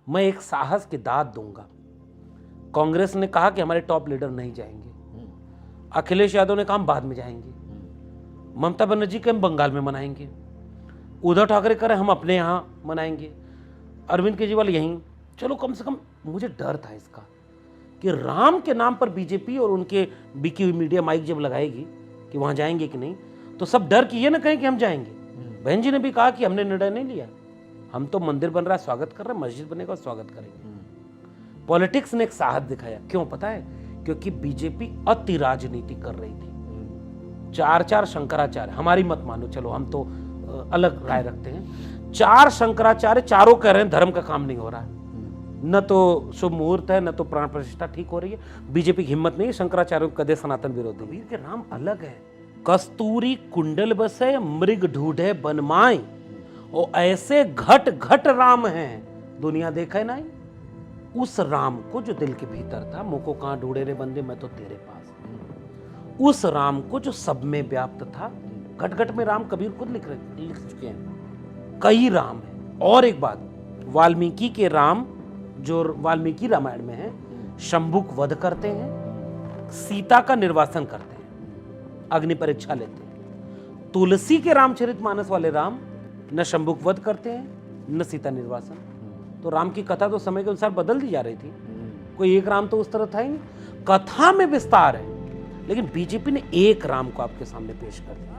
मैं एक साहस की दाद दूंगा। कांग्रेस ने कहा कि हमारे टॉप लीडर नहीं जाएंगे, अखिलेश यादव ने कहा हम बाद में जाएंगे, ममता बनर्जी के हम बंगाल में मनाएंगे, उद्धव ठाकरे कह रहे हम अपने यहाँ मनाएंगे, अरविंद केजरीवाल यहीं। चलो कम से कम मुझे डर था इसका कि राम के नाम पर बीजेपी और उनके बिकी हुई मीडिया माइक जब लगाएगी कि वहां जाएंगे कि नहीं, तो सब डर कि ये ना कहें कि हम जाएंगे। बहन जी ने भी कहा कि हमने निर्णय नहीं लिया, हम तो मंदिर बन रहा है स्वागत कर रहे हैं, मस्जिद बनेगा स्वागत करेंगे। पॉलिटिक्स ने एक साहस दिखाया। क्यों पता है? क्योंकि बीजेपी अति राजनीति कर रही थी। चार शंकराचार्य, हमारी मत मानो, चलो हम तो अलग राय रखते हैं, 4 शंकराचार्य चारों कह रहे हैं धर्म का काम नहीं हो रहा है, न तो शुभ मुहूर्त है, न तो प्राण प्रतिष्ठा ठीक हो रही है। बीजेपी की हिम्मत नहीं है, शंकराचार्यों को कदे सनातन विरोधी। वीर के राम अलग है। कस्तूरी कुंडल बसे मृग ढूढ़े बनमाए, और ऐसे घट घट राम हैं दुनिया देखे नहीं। उस राम को जो दिल के भीतर था, मुझको कहां ढूंढे रे बंदे मैं तो तेरे पास, उस राम को जो सब में व्याप्त था, घट घट में राम कबीर खुद लिख चुके हैं, कई राम है। और एक बात, वाल्मीकि के राम जो वाल्मीकि रामायण में है, शंभुक वध करते हैं, सीता का निर्वासन करते हैं, अग्नि परीक्षा लेते हैं। तुलसी के रामचरितमानस वाले राम न शंभुक वध करते हैं न सीता निर्वासन। तो राम की कथा तो समय के अनुसार बदल दी जा रही थी, कोई एक राम तो उस तरह था ही नहीं। कथा में विस्तार है, लेकिन बीजेपी ने एक राम को आपके सामने पेश कर दिया।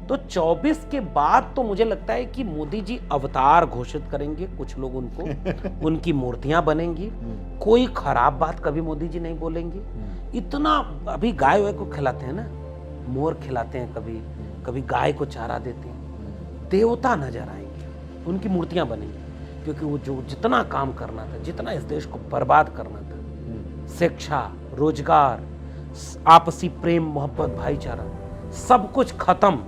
तो 24 के बाद तो मुझे लगता है कि मोदी जी अवतार घोषित करेंगे, कुछ लोग उनको उनकी मूर्तियां बनेंगी, कोई खराब बात कभी मोदी जी नहीं बोलेंगे। इतना अभी गाय वाय को खिलाते हैं ना, मोर खिलाते हैं, कभी कभी गाय को चारा देते हैं, देवता नजर आएंगे, उनकी मूर्तियां बनेंगी। क्योंकि वो जो जितना काम करना था, जितना इस देश को बर्बाद करना था, शिक्षा, रोजगार, आपसी प्रेम मोहब्बत भाईचारा, सब कुछ खत्म।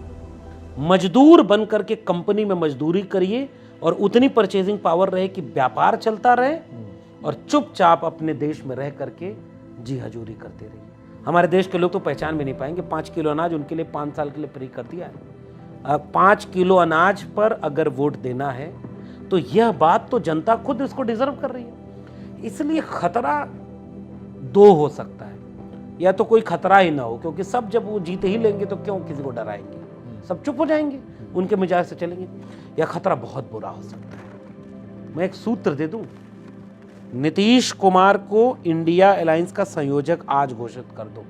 मजदूर बन करके कंपनी में मजदूरी करिए और उतनी परचेजिंग पावर रहे कि व्यापार चलता रहे, और चुपचाप अपने देश में रह करके जी हजूरी करते रहिए। हमारे देश के लोग तो पहचान भी नहीं पाएंगे। 5 किलो अनाज उनके लिए 5 साल के लिए फ्री कर दिया है। 5 किलो अनाज पर अगर वोट देना है तो यह बात तो जनता खुद इसको डिजर्व कर रही है। इसलिए खतरा 2 हो सकता है, या तो कोई खतरा ही ना हो, क्योंकि सब जब वो जीते ही लेंगे तो क्यों किसी को डराएंगे, सब चुप हो जाएंगे, उनके मिजाज से चलेंगे। या खतरा बहुत बुरा हो सकता है। मैं एक सूत्र दे दूं, नीतीश कुमार को इंडिया अलायंस का संयोजक आज घोषित कर दो।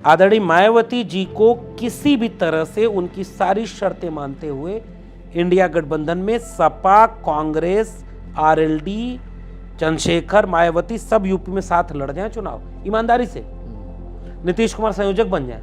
आदरणीय मायावती जी को किसी भी तरह से उनकी सारी शर्तें मानते हुए इंडिया गठबंधन में सपा, कांग्रेस, आरएलडी, चंद्रशेखर, मायावती सब यूपी में साथ लड़ जाएं चुनाव ईमानदारी से, नीतीश कुमार संयोजक बन जाए।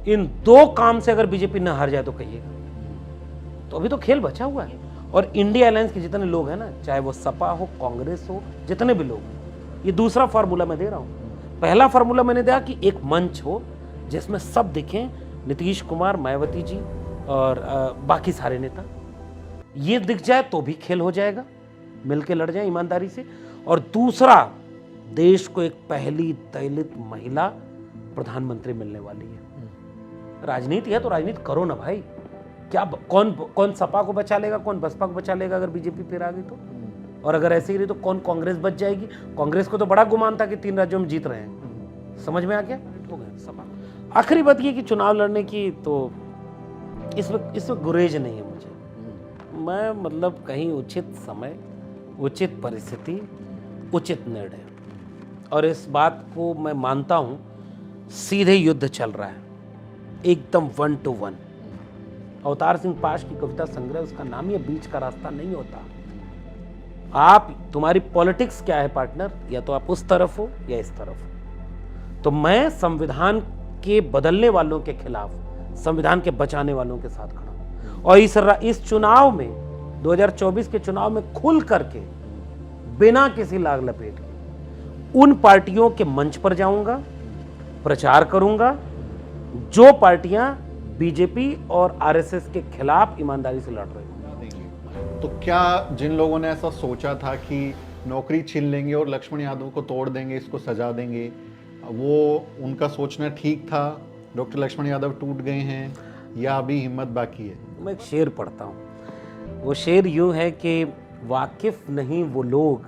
इन 2 काम से अगर बीजेपी न हार जाए तो कहिएगा। तो अभी तो खेल बचा हुआ है। और इंडिया अलायंस के जितने लोग हैं ना, चाहे वो सपा हो, कांग्रेस हो, जितने भी लोग हैं, ये दूसरा फार्मूला मैं दे रहा हूं। पहला फार्मूला मैंने दिया कि एक मंच हो जिसमें सब दिखें, नीतीश कुमार, मायावती जी और बाकी सारे नेता। ये दिख जाए तो भी खेल हो जाएगा, मिलके लड़ जाए ईमानदारी से। और दूसरा, देश को एक पहली दलित महिला प्रधानमंत्री मिलने वाली है। राजनीति है तो राजनीति करो ना भाई। क्या कौन सपा को बचा लेगा, कौन बसपा को बचा लेगा अगर बीजेपी फिर आ गई तो? और अगर ऐसे ही रही तो कौन कांग्रेस बच जाएगी? कांग्रेस को तो बड़ा गुमान था कि 3 राज्यों में जीत रहे हैं, समझ में आ गया, हो गया सपा। आखिरी बात ये कि चुनाव लड़ने की तो इस वक्त गुरेज नहीं है मुझे। मैं मतलब कहीं उचित समय, उचित परिस्थिति, उचित निर्णय, और इस बात को मैं मानता हूं, सीधे युद्ध चल रहा है एकदम 1 to 1। अवतार सिंह पाश की कविता संग्रह, उसका नाम ही बीच का रास्ता नहीं होता। आप, तुम्हारी पॉलिटिक्स क्या है पार्टनर, या तो आप उस तरफ हो या इस तरफ हो। तो मैं संविधान के बदलने वालों के खिलाफ, संविधान के बचाने वालों के साथ खड़ा हूं। और इस चुनाव में, 2024 के चुनाव में खुल करके, बिना किसी लाग लपेट के उन पार्टियों के मंच पर जाऊंगा, प्रचार करूंगा जो पार्टियां बीजेपी और आरएसएस के खिलाफ ईमानदारी से लड़ रही हैं। तो क्या जिन लोगों ने ऐसा सोचा था कि नौकरी छीन लेंगे और लक्ष्मण यादव को तोड़ देंगे, इसको सजा देंगे, वो उनका सोचना ठीक था? डॉक्टर लक्ष्मण यादव टूट गए हैं या अभी हिम्मत बाकी है? मैं एक शेर पढ़ता हूँ, वो शेर यूं है कि वाकिफ नहीं वो लोग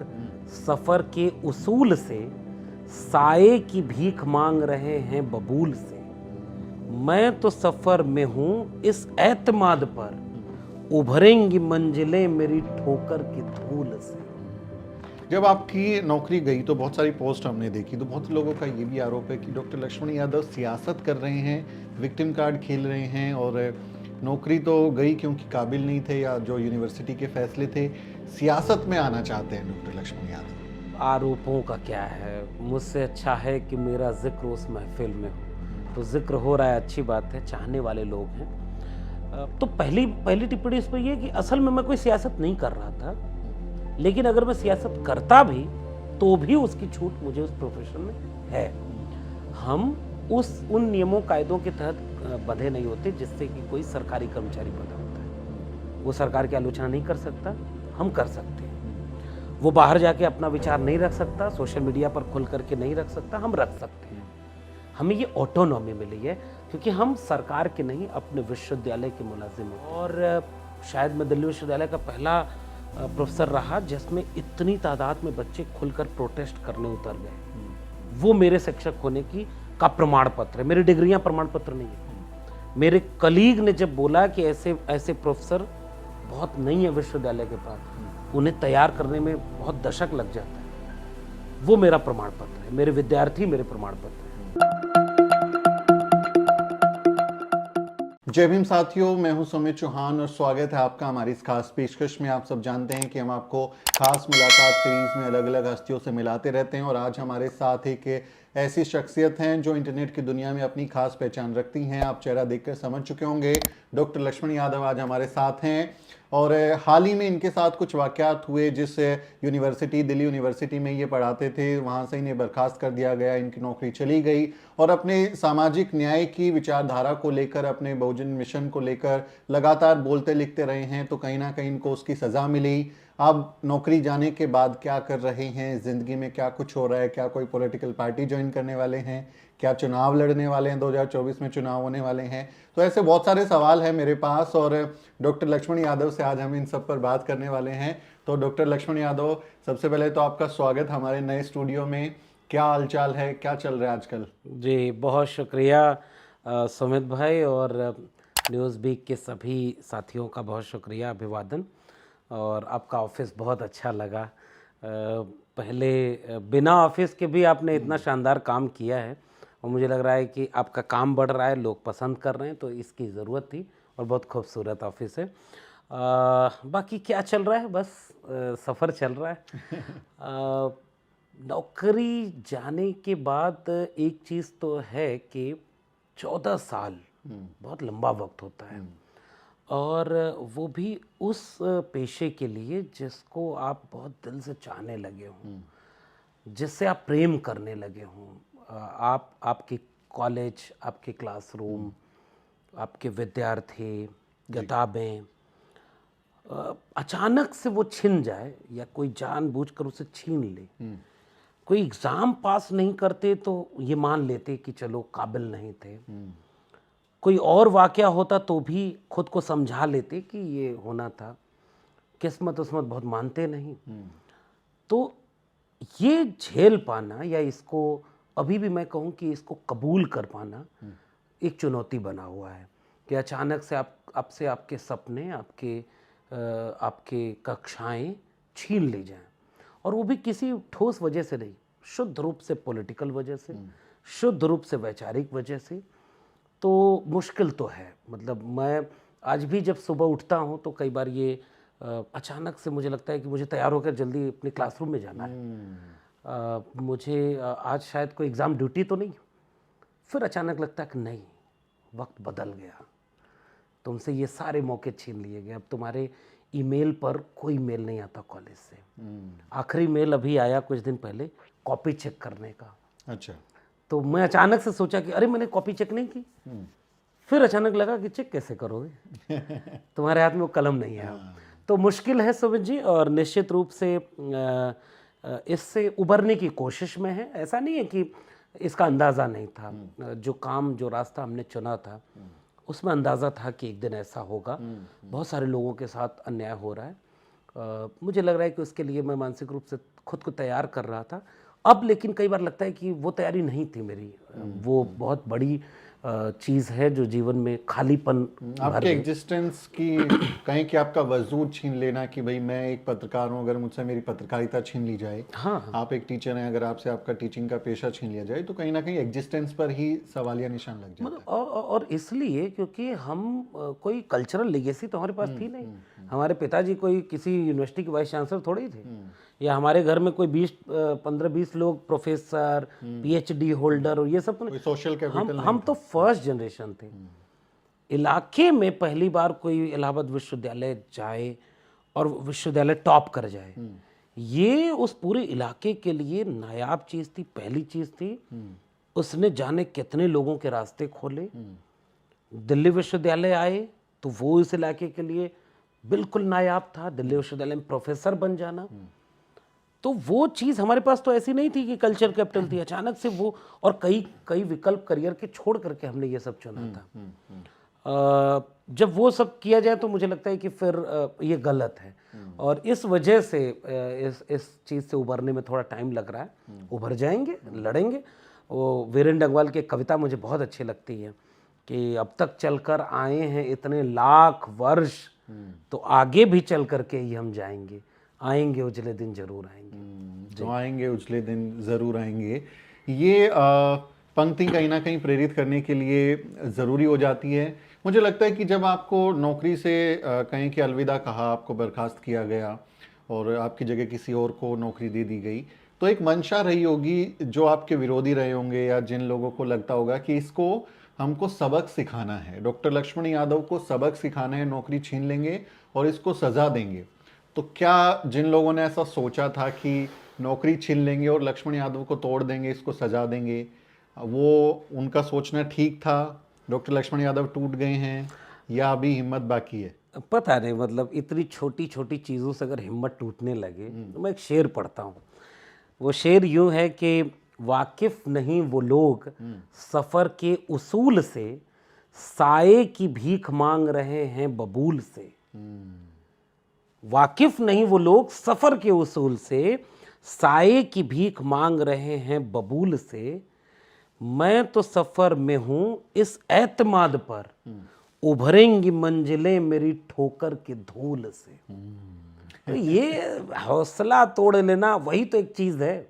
सफर के उसूल से, साए की भीख मांग रहे हैं बबूल से। मैं तो सफर में हूं इस एतमाद पर, उभरेंगी मंजिलें मेरी ठोकर की धूल से। जब आपकी नौकरी गई तो बहुत सारी पोस्ट हमने देखी, तो बहुत लोगों का ये भी आरोप है कि डॉक्टर लक्ष्मण यादव सियासत कर रहे हैं, विक्टिम कार्ड खेल रहे हैं, और नौकरी तो गई क्योंकि काबिल नहीं थे या जो यूनिवर्सिटी के फैसले थे, सियासत में आना चाहते हैं डॉक्टर लक्ष्मण यादव। आरोपों का क्या है, मुझसे अच्छा है कि मेरा जिक्र उस महफिल में हो। तो जिक्र हो रहा है, अच्छी बात है, चाहने वाले लोग हैं। तो पहली टिप्पणी इस पर यह कि असल में मैं कोई सियासत नहीं कर रहा था, लेकिन अगर मैं सियासत करता भी तो भी उसकी छूट मुझे उस प्रोफेशन में है। हम उन नियमों कायदों के तहत बंधे नहीं होते जिससे कि कोई सरकारी कर्मचारी बंधा होता है। वो सरकार की आलोचना नहीं कर सकता, हम कर सकते हैं। वो बाहर जाके अपना विचार नहीं रख सकता, सोशल मीडिया पर खुल करके नहीं रख सकता, हम रख सकते हैं। हमें ये ऑटोनॉमी मिली है क्योंकि हम सरकार के नहीं, अपने विश्वविद्यालय के मुलाजिम हैं। और शायद मैं दिल्ली विश्वविद्यालय का पहला प्रोफेसर रहा जिसमें इतनी तादाद में बच्चे खुलकर प्रोटेस्ट करने उतर गए। वो मेरे शिक्षक होने का प्रमाण पत्र है, मेरी डिग्रियां प्रमाण पत्र नहीं है। मेरे कलीग ने जब बोला कि ऐसे प्रोफेसर बहुत नहीं है विश्वविद्यालय के पास, उन्हें तैयार करने में बहुत दशक लग जाता है, वो मेरा प्रमाण पत्र है। मेरे विद्यार्थी मेरे प्रमाण पत्र है। जय भीम साथियों, मैं हूं सुमित चौहान और स्वागत है आपका हमारी इस खास पेशकश में। आप सब जानते हैं कि हम आपको खास मुलाकात सीरीज में अलग अलग हस्तियों से मिलाते रहते हैं, और आज हमारे साथ एक ऐसी शख्सियत हैं जो इंटरनेट की दुनिया में अपनी खास पहचान रखती हैं। आप चेहरा देखकर समझ चुके होंगे, डॉक्टर लक्ष्मण यादव आज हमारे साथ हैं। और हाल ही में इनके साथ कुछ वाकयात हुए, जिस यूनिवर्सिटी, दिल्ली यूनिवर्सिटी में ये पढ़ाते थे, वहाँ से इन्हें बर्खास्त कर दिया गया, इनकी नौकरी चली गई। और अपने सामाजिक न्याय की विचारधारा को लेकर, अपने बहुजन मिशन को लेकर लगातार बोलते लिखते रहे हैं, तो कहीं ना कहीं इनको उसकी सज़ा मिली। अब नौकरी जाने के बाद क्या कर रहे हैं, ज़िंदगी में क्या कुछ हो रहा है, क्या कोई पॉलिटिकल पार्टी ज्वाइन करने वाले हैं, क्या चुनाव लड़ने वाले हैं, 2024 में चुनाव होने वाले हैं। तो ऐसे बहुत सारे सवाल हैं मेरे पास, और डॉक्टर लक्ष्मण यादव से आज हम इन सब पर बात करने वाले हैं। तो डॉक्टर लक्ष्मण यादव, सबसे पहले तो आपका स्वागत हमारे नए स्टूडियो में। क्या हालचाल है, क्या चल रहा है आजकल? जी, बहुत शुक्रिया सुमित भाई, और न्यूज़ वीक के सभी साथियों का बहुत शुक्रिया, अभिवादन। और आपका ऑफिस बहुत अच्छा लगा। पहले बिना ऑफिस के भी आपने इतना शानदार काम किया है, और मुझे लग रहा है कि आपका काम बढ़ रहा है, लोग पसंद कर रहे हैं, तो इसकी ज़रूरत थी। और बहुत खूबसूरत ऑफिस है। बाकी क्या चल रहा है, बस सफ़र चल रहा है। नौकरी जाने के बाद एक चीज़ तो है कि 14 साल बहुत लंबा वक्त होता है, और वो भी उस पेशे के लिए जिसको आप बहुत दिल से चाहने लगे हों, जिससे आप प्रेम करने लगे हों। आपकी कॉलेज, आपके क्लासरूम, आपके विद्यार्थी, किताबें अचानक से वो छिन जाए, या कोई जानबूझकर उसे छीन ले। कोई एग्ज़ाम पास नहीं करते तो ये मान लेते कि चलो काबिल नहीं थे, कोई और वाकया होता तो भी खुद को समझा लेते कि ये होना था, किस्मत उस्मत बहुत मानते नहीं। तो ये झेल पाना, या इसको अभी भी मैं कहूँ कि इसको कबूल कर पाना, एक चुनौती बना हुआ है कि अचानक से आपसे आपके सपने, आपके कक्षाएं छीन ली जाएं, और वो भी किसी ठोस वजह से नहीं, शुद्ध रूप से पॉलिटिकल वजह से, शुद्ध रूप से वैचारिक वजह से। तो मुश्किल तो है। मतलब मैं आज भी जब सुबह उठता हूँ तो कई बार ये अचानक से मुझे लगता है कि मुझे तैयार होकर जल्दी अपने क्लासरूम में जाना है। मुझे आज शायद कोई एग्ज़ाम ड्यूटी तो नहीं, फिर अचानक लगता है कि नहीं, वक्त बदल गया, तुमसे ये सारे मौके छीन लिए गए। अब तुम्हारे ईमेल पर कोई मेल नहीं आता कॉलेज से। आखिरी मेल अभी आया कुछ दिन पहले, कॉपी चेक करने का। अच्छा। तो मैं अचानक से सोचा कि अरे मैंने कॉपी चेक नहीं की। फिर अचानक लगा कि चेक कैसे करोगे, तुम्हारे हाथ में वो कलम नहीं है। तो मुश्किल है सुमित जी, और निश्चित रूप से इससे उबरने की कोशिश में है। ऐसा नहीं है कि इसका अंदाज़ा नहीं था। जो काम, जो रास्ता हमने चुना था, उसमें अंदाज़ा था कि एक दिन ऐसा होगा। बहुत सारे लोगों के साथ अन्याय हो रहा है, मुझे लग रहा है कि उसके लिए मैं मानसिक रूप से खुद को तैयार कर रहा था। अब लेकिन कई बार लगता है कि वो तैयारी नहीं थी मेरी। वो बहुत बड़ी चीज़ है जो जीवन में खालीपन आपके एग्जिस्टेंस की कहीं कि आपका वजूद छीन लेना कि भाई मैं एक पत्रकार हूँ, अगर मुझसे मेरी पत्रकारिता छीन ली जाए, हाँ, आप एक टीचर हैं, अगर आपसे आपका टीचिंग का पेशा छीन लिया जाए तो कहीं ना कहीं एग्जिस्टेंस पर ही सवालिया निशान लग जाता मतलब और इसलिए क्योंकि हम कोई कल्चरल लेगेसी तो हमारे पास थी नहीं। हमारे पिताजी कोई किसी यूनिवर्सिटी के वाइस चांसलर थोड़े ही थे, या हमारे घर में कोई 15-20 लोग प्रोफेसर, पीएचडी होल्डर और ये सब तो है, कोई सोशल कैपिटल हम तो फर्स्ट जनरेशन थे। इलाके में पहली बार कोई इलाहाबाद विश्वविद्यालय जाए और विश्वविद्यालय टॉप कर जाए, ये उस पूरे इलाके के लिए नायाब चीज़ थी, पहली चीज़ थी। उसने जाने कितने लोगों के रास्ते खोले। दिल्ली विश्वविद्यालय आए तो वो इस इलाके के लिए बिल्कुल नायाब था, दिल्ली विश्वविद्यालय में प्रोफेसर बन जाना। तो वो चीज़ हमारे पास तो ऐसी नहीं थी कि कल्चर कैपिटल थी, अचानक से वो, और कई विकल्प करियर के छोड़ करके हमने ये सब चुना था। जब वो सब किया जाए तो मुझे लगता है कि फिर ये गलत है, और इस वजह से इस चीज़ से उभरने में थोड़ा टाइम लग रहा है। उभर जाएंगे, लड़ेंगे। वो वीरेंद्र डंगवाल की कविता मुझे बहुत अच्छी लगती है कि अब तक चलकर आए हैं इतने लाख वर्ष, तो आगे भी चल करके ही हम जाएंगे, आएंगे उजले दिन जरूर आएंगे। तो आएंगे उजले दिन ज़रूर आएंगे। ये पंक्ति कहीं ना कहीं प्रेरित करने के लिए ज़रूरी हो जाती है। मुझे लगता है कि जब आपको नौकरी से कहीं कि अलविदा कहा, आपको बर्खास्त किया गया और आपकी जगह किसी और को नौकरी दे दी गई, तो एक मंशा रही होगी, जो आपके विरोधी रहे होंगे या जिन लोगों को लगता होगा कि इसको हमको सबक सिखाना है, डॉक्टर लक्ष्मण यादव को सबक सिखाना है, नौकरी छीन लेंगे और इसको सज़ा देंगे। तो क्या जिन लोगों ने ऐसा सोचा था कि नौकरी छीन लेंगे और लक्ष्मण यादव को तोड़ देंगे, इसको सजा देंगे, वो उनका सोचना ठीक था? डॉक्टर लक्ष्मण यादव टूट गए हैं या अभी हिम्मत बाकी है? पता नहीं, मतलब इतनी छोटी छोटी चीज़ों से अगर हिम्मत टूटने लगे तो मैं एक शेर पढ़ता हूँ। वो शेर यूँ है कि वाकिफ नहीं वो लोग सफ़र के उसूल से, साए की भीख मांग रहे हैं बबूल से। वाकिफ नहीं वो लोग सफ़र के उसूल से, साए की भीख मांग रहे हैं बबूल से। मैं तो सफ़र में हूँ इस एतमाद पर, उभरेंगी मंजिलें मेरी ठोकर की धूल से। तो ये हौसला तोड़ लेना, वही तो एक चीज़ है।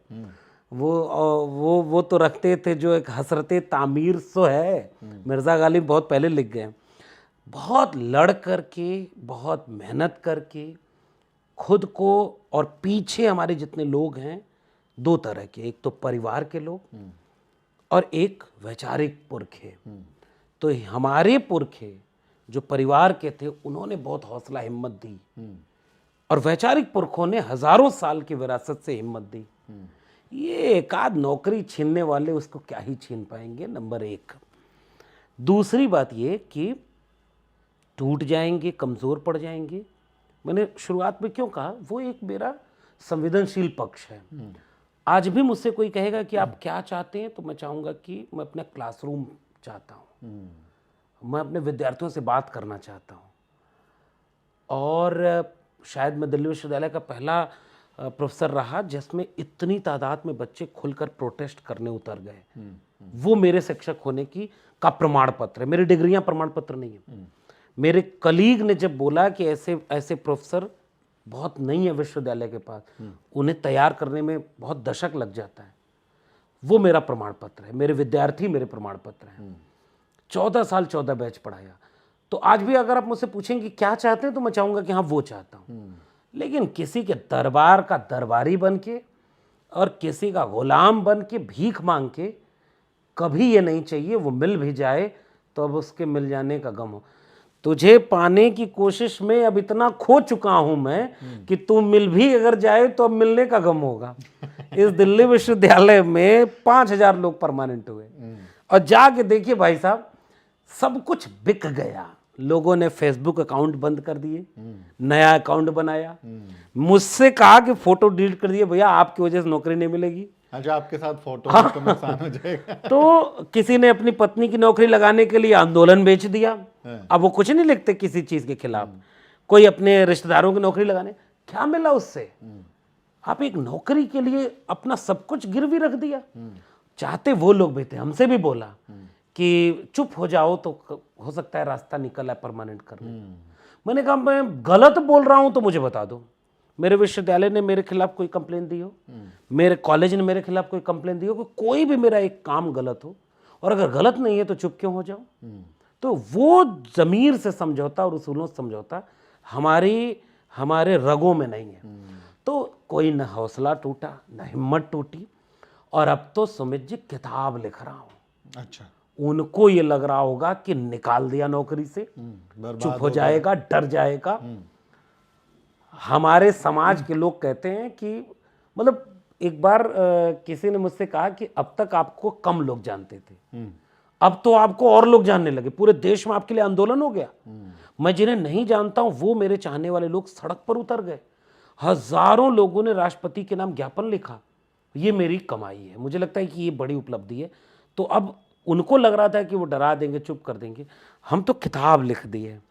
वो तो रखते थे जो एक हसरते तामीर सो है, मिर्ज़ा गालिब बहुत पहले लिख गए। बहुत लड़ करके, बहुत मेहनत करके खुद को, और पीछे हमारे जितने लोग हैं दो तरह के, एक तो परिवार के लोग और एक वैचारिक पुरखे। तो हमारे पुरखे जो परिवार के थे उन्होंने बहुत हौसला हिम्मत दी, और वैचारिक पुरखों ने हजारों साल की विरासत से हिम्मत दी। ये एकाध नौकरी छीनने वाले उसको क्या ही छीन पाएंगे, नंबर एक। दूसरी बात ये कि टूट जाएंगे, कमज़ोर पड़ जाएंगे। मैंने शुरुआत में क्यों कहा, वो एक मेरा संवेदनशील पक्ष है। आज भी मुझसे कोई कहेगा कि आप क्या चाहते हैं, तो मैं चाहूँगा कि मैं अपना क्लासरूम चाहता हूँ, मैं अपने विद्यार्थियों से बात करना चाहता हूँ। और शायद मैं दिल्ली विश्वविद्यालय का पहला प्रोफेसर रहा जिसमें इतनी तादाद में बच्चे खुलकर प्रोटेस्ट करने उतर गए। वो मेरे शिक्षक होने का प्रमाण पत्र है, मेरी डिग्रियां प्रमाण पत्र नहीं है। मेरे कलीग ने जब बोला कि ऐसे ऐसे प्रोफेसर बहुत नहीं है विश्वविद्यालय के पास, उन्हें तैयार करने में बहुत दशक लग जाता है, वो मेरा प्रमाण पत्र है। मेरे विद्यार्थी मेरे प्रमाण पत्र हैं। 14 साल 14 बैच पढ़ाया। तो आज भी अगर आप मुझसे पूछेंगे क्या चाहते हैं, तो मैं चाहूँगा कि हाँ वो चाहता हूँ। लेकिन किसी के दरबार का दरबारी बन के और किसी का गुलाम बन के भीख मांग के कभी ये नहीं चाहिए। वो मिल भी जाए तो अब उसके मिल जाने का गम हो। तुझे पाने की कोशिश में अब इतना खो चुका हूं मैं कि तू मिल भी अगर जाए तो अब मिलने का गम होगा। इस दिल्ली विश्वविद्यालय में 5000 लोग परमानेंट हुए, और जाके देखिए भाई साहब, सब कुछ बिक गया। लोगों ने फेसबुक अकाउंट बंद कर दिए, नया अकाउंट बनाया, मुझसे कहा कि फोटो डिलीट कर दिए, भैया आपकी वजह से नौकरी नहीं मिलेगी। अच्छा, आपके साथ फोटो है तो नुकसान हो जाएगा। तो किसी ने अपनी पत्नी की नौकरी लगाने के लिए आंदोलन बेच दिया। अब वो कुछ नहीं लिखते किसी चीज के खिलाफ। कोई अपने रिश्तेदारों की नौकरी लगाने, क्या मिला उससे? आप एक नौकरी के लिए अपना सब कुछ गिरवी रख दिया। चाहते वो लोग भी थे, हमसे भी बोला कि चुप हो जाओ तो हो सकता है रास्ता निकल आए परमानेंट करने। मैंने कहा मैं गलत बोल रहा हूं तो मुझे बता दो। मेरे विश्वविद्यालय ने मेरे खिलाफ कोई कंप्लेन दी हो, मेरे कॉलेज ने मेरे खिलाफ कोई कंप्लेन दी हो कि कोई भी मेरा एक काम गलत हो, और अगर गलत नहीं है तो चुप क्यों हो जाओ? तो वो जमीर से समझौता और उसूलों से समझौता हमारे रगों में नहीं है। तो कोई न हौसला टूटा न हिम्मत टूटी, और अब तो सुमित जी किताब लिख रहा हूं। अच्छा, उनको ये लग रहा होगा कि निकाल दिया नौकरी से, चुप हो जाएगा, डर जाएगा। हमारे समाज के लोग कहते हैं कि मतलब एक बार किसी ने मुझसे कहा कि अब तक आपको कम लोग जानते थे, अब तो आपको और लोग जानने लगे, पूरे देश में आपके लिए आंदोलन हो गया। मैं जिन्हें नहीं जानता हूं वो मेरे चाहने वाले लोग सड़क पर उतर गए, हजारों लोगों ने राष्ट्रपति के नाम ज्ञापन लिखा। ये मेरी कमाई है, मुझे लगता है कि ये बड़ी उपलब्धि है। तो अब उनको लग रहा था कि वो डरा देंगे, चुप कर देंगे, हम तो किताब लिख दी है,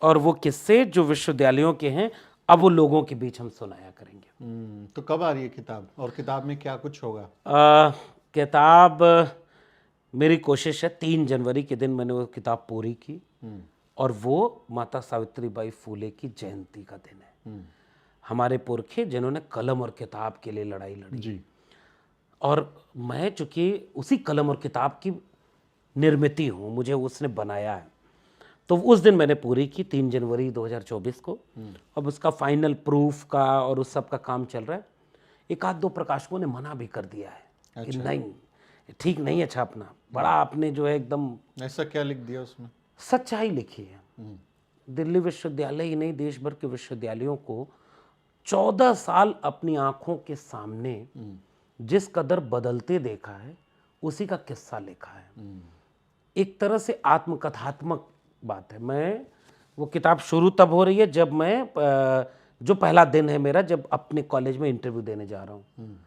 और वो किस्से जो विश्वविद्यालयों के हैं अब वो लोगों के बीच हम सुनाया करेंगे। तो कब आ रही है किताब, और किताब में क्या कुछ होगा? किताब मेरी कोशिश है 3 जनवरी के दिन मैंने वो किताब पूरी की, और वो माता सावित्रीबाई फूले की जयंती का दिन है। हमारे पुरखे जिन्होंने कलम और किताब के लिए लड़ाई लड़ी जी। और मैं चूंकि उसी कलम और किताब की निर्मिति हूँ, मुझे उसने बनाया है, तो उस दिन मैंने पूरी की 3 जनवरी 2024 को। अब उसका फाइनल प्रूफ का और उस सब का काम चल रहा है। एक आध दो प्रकाशकों ने मना भी कर दिया है कि नहीं, ठीक नहीं है छापना, बड़ा आपने जो है एकदम। ऐसा क्या लिख दिया उसमें? सच्चाई लिखी है। दिल्ली विश्वविद्यालय ही नहीं, देश भर के विश्वविद्यालयों को 14 साल अपनी आंखों के सामने जिस कदर बदलते देखा है, उसी का किस्सा लिखा है। एक तरह से आत्मकथात्मक बात है। मैं वो किताब शुरू तब हो रही है जब मैं जो पहला दिन है मेरा, जब अपने कॉलेज में इंटरव्यू देने जा रहा हूँ,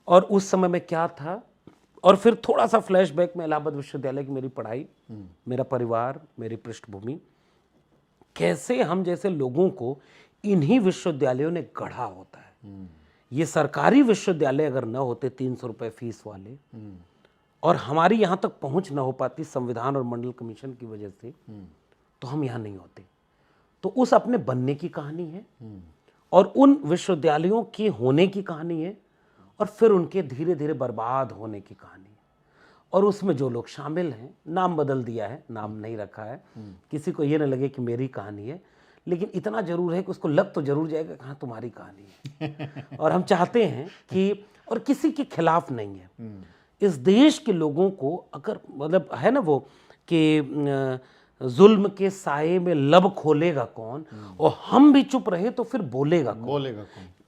और उस समय में क्या था, और फिर थोड़ा सा फ्लैशबैक में इलाहाबाद विश्वविद्यालय की मेरी पढ़ाई, मेरा परिवार, मेरी पृष्ठभूमि, कैसे हम जैसे लोगों को इन्हीं विश्वविद्यालयों ने गढ़ा होता है। ये सरकारी विश्वविद्यालय अगर न होते 300 रुपये फीस वाले, और हमारी यहाँ तक पहुँच न हो पाती संविधान और मंडल कमीशन की वजह से, तो हम यहाँ नहीं होते। तो उस अपने बनने की कहानी है, और उन विश्वविद्यालयों के होने की कहानी है, और फिर उनके धीरे धीरे बर्बाद होने की कहानी है। और उसमें जो लोग शामिल हैं, नाम बदल दिया है, नाम नहीं रखा है, किसी को ये न लगे कि मेरी कहानी है, लेकिन इतना जरूर है कि उसको लग तो जरूर जाएगा कि हाँ तुम्हारी कहानी है। और हम चाहते हैं कि, और किसी के खिलाफ नहीं है, इस देश के लोगों को अगर मतलब है ना वो कि जुल्म के साये में लब खोलेगा कौन, और हम भी चुप रहे तो फिर बोलेगा कौन?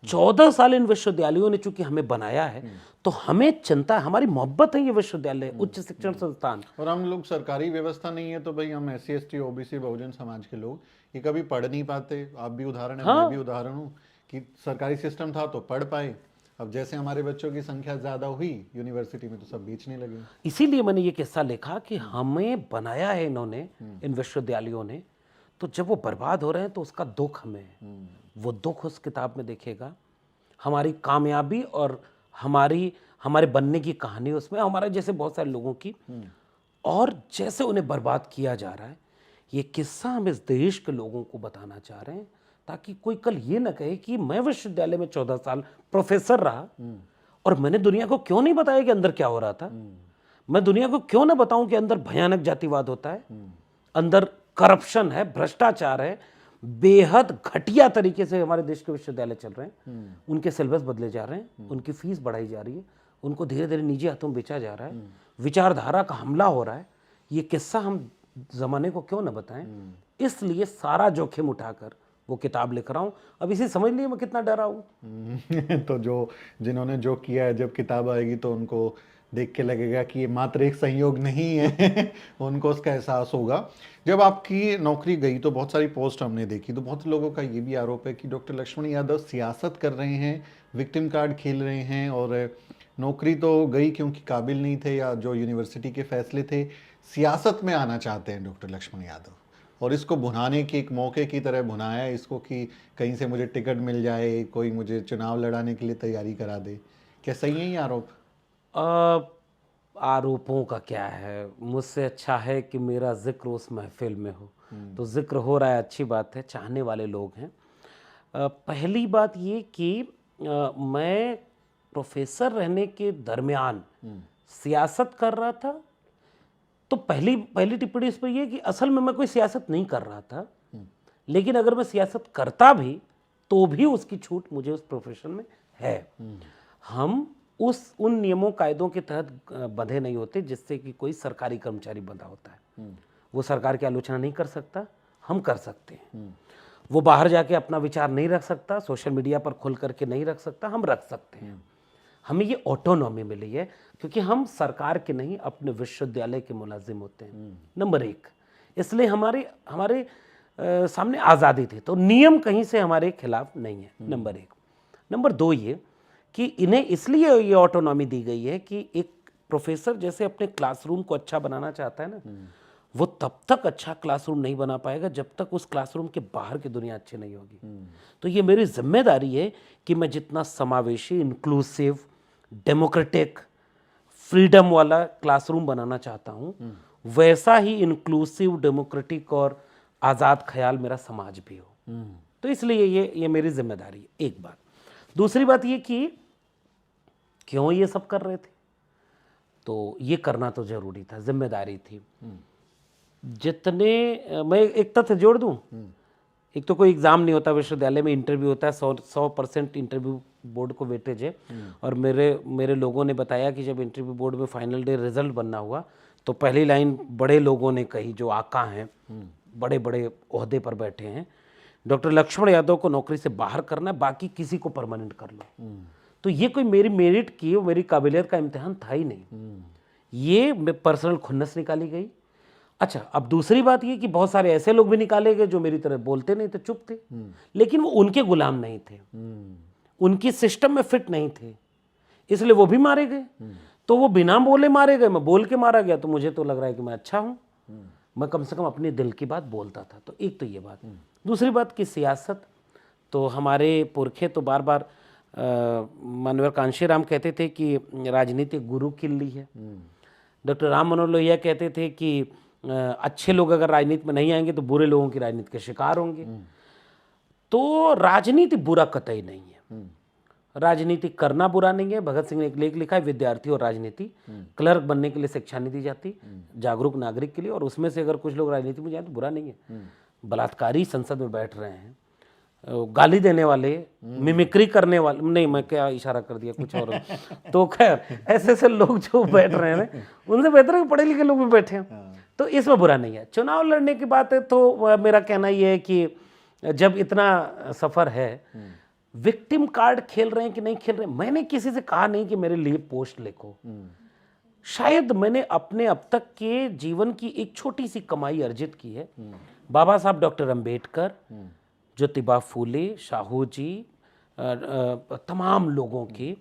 14 साल इन विश्वविद्यालयों ने चूंकि हमें बनाया है, तो हमें चिंता है, हमारी मोहब्बत है ये विश्वविद्यालय, उच्च शिक्षण संस्थान। और हम लोग, सरकारी व्यवस्था नहीं है तो भाई हम SC ST OBC Bahujan Samaj के लोग ये कभी पढ़ नहीं पाते। आप भी उदाहरण है, मैं भी उदाहरण हूँ कि सरकारी सिस्टम था तो पढ़ पाए, अब जैसे हमारे बच्चों की संख्या ज्यादा हुई यूनिवर्सिटी में तो सब बेचने लगे। इसीलिए मैंने ये किस्सा लिखा कि हमें बनाया है इन्होंने, इन विश्वविद्यालयों ने, तो जब वो बर्बाद हो रहे हैं तो उसका दुख हमें है। वो दुख उस किताब में दिखेगा, हमारी कामयाबी और हमारे बनने की कहानी उसमें, हमारे जैसे बहुत सारे लोगों की, और जैसे उन्हें बर्बाद किया जा रहा है। ये किस्सा हम इस देश के लोगों को बताना चाह रहे हैं, ताकि कोई कल ये ना कहे कि मैं विश्वविद्यालय में 14 साल प्रोफेसर रहा और मैंने दुनिया को क्यों नहीं बताया कि अंदर क्या हो रहा था। मैं दुनिया को क्यों ना बताऊं कि अंदर भयानक जातिवाद होता है, अंदर करप्शन है, भ्रष्टाचार है, बेहद घटिया तरीके से हमारे देश के विश्वविद्यालय चल रहे हैं। उनके सिलेबस बदले जा रहे हैं, उनकी फीस बढ़ाई जा रही है, उनको धीरे धीरे निजी हाथों में बेचा जा रहा है, विचारधारा का हमला हो रहा है। ये किस्सा हम जमाने को क्यों ना बताएं, इसलिए सारा जोखिम उठाकर वो किताब लिख रहा हूं। अब इसे समझ लिए मैं कितना डरा हूं। तो जिन्होंने जो किया है, जब किताब आएगी तो उनको देख के लगेगा कि ये मात्र एक संयोग नहीं है उनको उसका एहसास होगा। जब आपकी नौकरी गई तो बहुत सारी पोस्ट हमने देखी, तो बहुत लोगों का ये भी आरोप है कि डॉक्टर लक्ष्मण यादव सियासत कर रहे हैं, विक्टिम कार्ड खेल रहे हैं, और नौकरी तो गई क्योंकि काबिल नहीं थे या जो यूनिवर्सिटी के फैसले थे, सियासत में आना चाहते हैं डॉक्टर लक्ष्मण यादव। और इसको भुनाने की एक मौके की तरह भुनाया है इसको कि कहीं से मुझे टिकट मिल जाए, कोई मुझे चुनाव लड़ाने के लिए तैयारी करा दे। क्या सही है ये आरोप? आरोपों का क्या है, मुझसे अच्छा है कि मेरा जिक्र उस महफिल में हो। तो जिक्र हो रहा है, अच्छी बात है, चाहने वाले लोग हैं। पहली बात ये कि मैं प्रोफेसर रहने के दरमियान सियासत कर रहा था, तो पहली टिप्पणी इस पर यह कि असल में मैं कोई सियासत नहीं कर रहा था, लेकिन अगर मैं सियासत करता भी तो भी उसकी छूट मुझे उस प्रोफेशन में है। हम उन नियमों कायदों के तहत बंधे नहीं होते जिससे कि कोई सरकारी कर्मचारी बंधा होता है। वो सरकार की आलोचना नहीं कर सकता, हम कर सकते हैं। वो बाहर जाके अपना विचार नहीं रख सकता, सोशल मीडिया पर खुल करके नहीं रख सकता, हम रख सकते हैं। हमें ये ऑटोनॉमी मिली है क्योंकि हम सरकार के नहीं, अपने विश्वविद्यालय के मुलाजिम होते हैं। नंबर एक, इसलिए हमारे सामने आज़ादी थी, तो नियम कहीं से हमारे खिलाफ नहीं है। नंबर एक। नंबर दो ये कि इन्हें इसलिए ये ऑटोनॉमी दी गई है कि एक प्रोफेसर जैसे अपने क्लासरूम को अच्छा बनाना चाहता है ना, वो तब तक अच्छा क्लासरूम नहीं बना पाएगा जब तक उस क्लासरूम के बाहर की दुनिया अच्छी नहीं होगी। तो ये मेरी जिम्मेदारी है कि मैं जितना समावेशी, इंक्लूसिव, डेमोक्रेटिक, फ्रीडम वाला क्लासरूम बनाना चाहता हूँ, वैसा ही इंक्लूसिव, डेमोक्रेटिक और आज़ाद ख्याल मेरा समाज भी हो। तो इसलिए ये मेरी जिम्मेदारी है, एक बात। दूसरी बात ये कि क्यों ये सब कर रहे थे, तो ये करना तो जरूरी था, जिम्मेदारी थी। मैं एक तथ्य जोड़ दूं, एक तो कोई एग्जाम नहीं होता विश्वविद्यालय में, इंटरव्यू होता है, 100% इंटरव्यू बोर्ड को वेटेज है। और मेरे लोगों ने बताया कि जब इंटरव्यू बोर्ड में फाइनल डे रिजल्ट बनना हुआ तो पहली लाइन बड़े लोगों ने कही, जो आका हैं, बड़े बड़े ओहदे पर बैठे हैं, डॉक्टर लक्ष्मण यादव को नौकरी से बाहर करना, बाकी किसी को परमानेंट कर लो। तो ये कोई मेरी मेरिट की, मेरी काबिलियत का इम्तिहान था ही नहीं, ये पर्सनल खुन्नस निकाली गई। अच्छा, अब दूसरी बात ये कि बहुत सारे ऐसे लोग भी निकाले गए जो मेरी तरह बोलते नहीं थे, चुप थे, लेकिन वो उनके गुलाम नहीं थे, उनकी सिस्टम में फिट नहीं थे, इसलिए वो भी मारे गए। तो वो बिना बोले मारे गए, मैं बोल के मारा गया, तो मुझे तो लग रहा है कि मैं अच्छा हूं, मैं कम से कम अपने दिल की बात बोलता था। तो एक तो ये बात। दूसरी बात कि सियासत, तो हमारे पुरखे तो बार बार मानवर कांशीराम कहते थे कि राजनीति गुरु किल्ली है। डॉक्टर राम मनोहर लोहिया कहते थे कि अच्छे लोग अगर राजनीति में नहीं आएंगे तो बुरे लोगों की राजनीति के शिकार होंगे। तो राजनीति बुरा कतई नहीं है, राजनीति करना बुरा नहीं है। भगत सिंह ने एक लेख लिखा है, विद्यार्थी और राजनीति, क्लर्क बनने के लिए शिक्षा नहीं दी जाती, जागरूक नागरिक के लिए, और उसमें से अगर कुछ लोग राजनीति में जाए तो बुरा नहीं है। बलात्कारी संसद में बैठ रहे हैं, गाली देने वाले, मिमिक्री करने वाले, नहीं मैं क्या इशारा कर दिया कुछ और तो खैर ऐसे लोग जो बैठ रहे हैं उनसे बेहतर है पढ़े लिखे लोग भी बैठे हैं, तो इसमें बुरा नहीं है। चुनाव लड़ने की बात है तो मेरा कहना यह है कि जब इतना सफर है, विक्टिम कार्ड खेल रहे हैं कि नहीं खेल रहे हैं, मैंने किसी से कहा नहीं कि मेरे लिए पोस्ट लिखो। शायद मैंने अपने अब तक के जीवन की एक छोटी सी कमाई अर्जित की है। बाबा साहब डॉक्टर अंबेडकर, ज्योतिबा फूले, साहू जी, तमाम लोगों की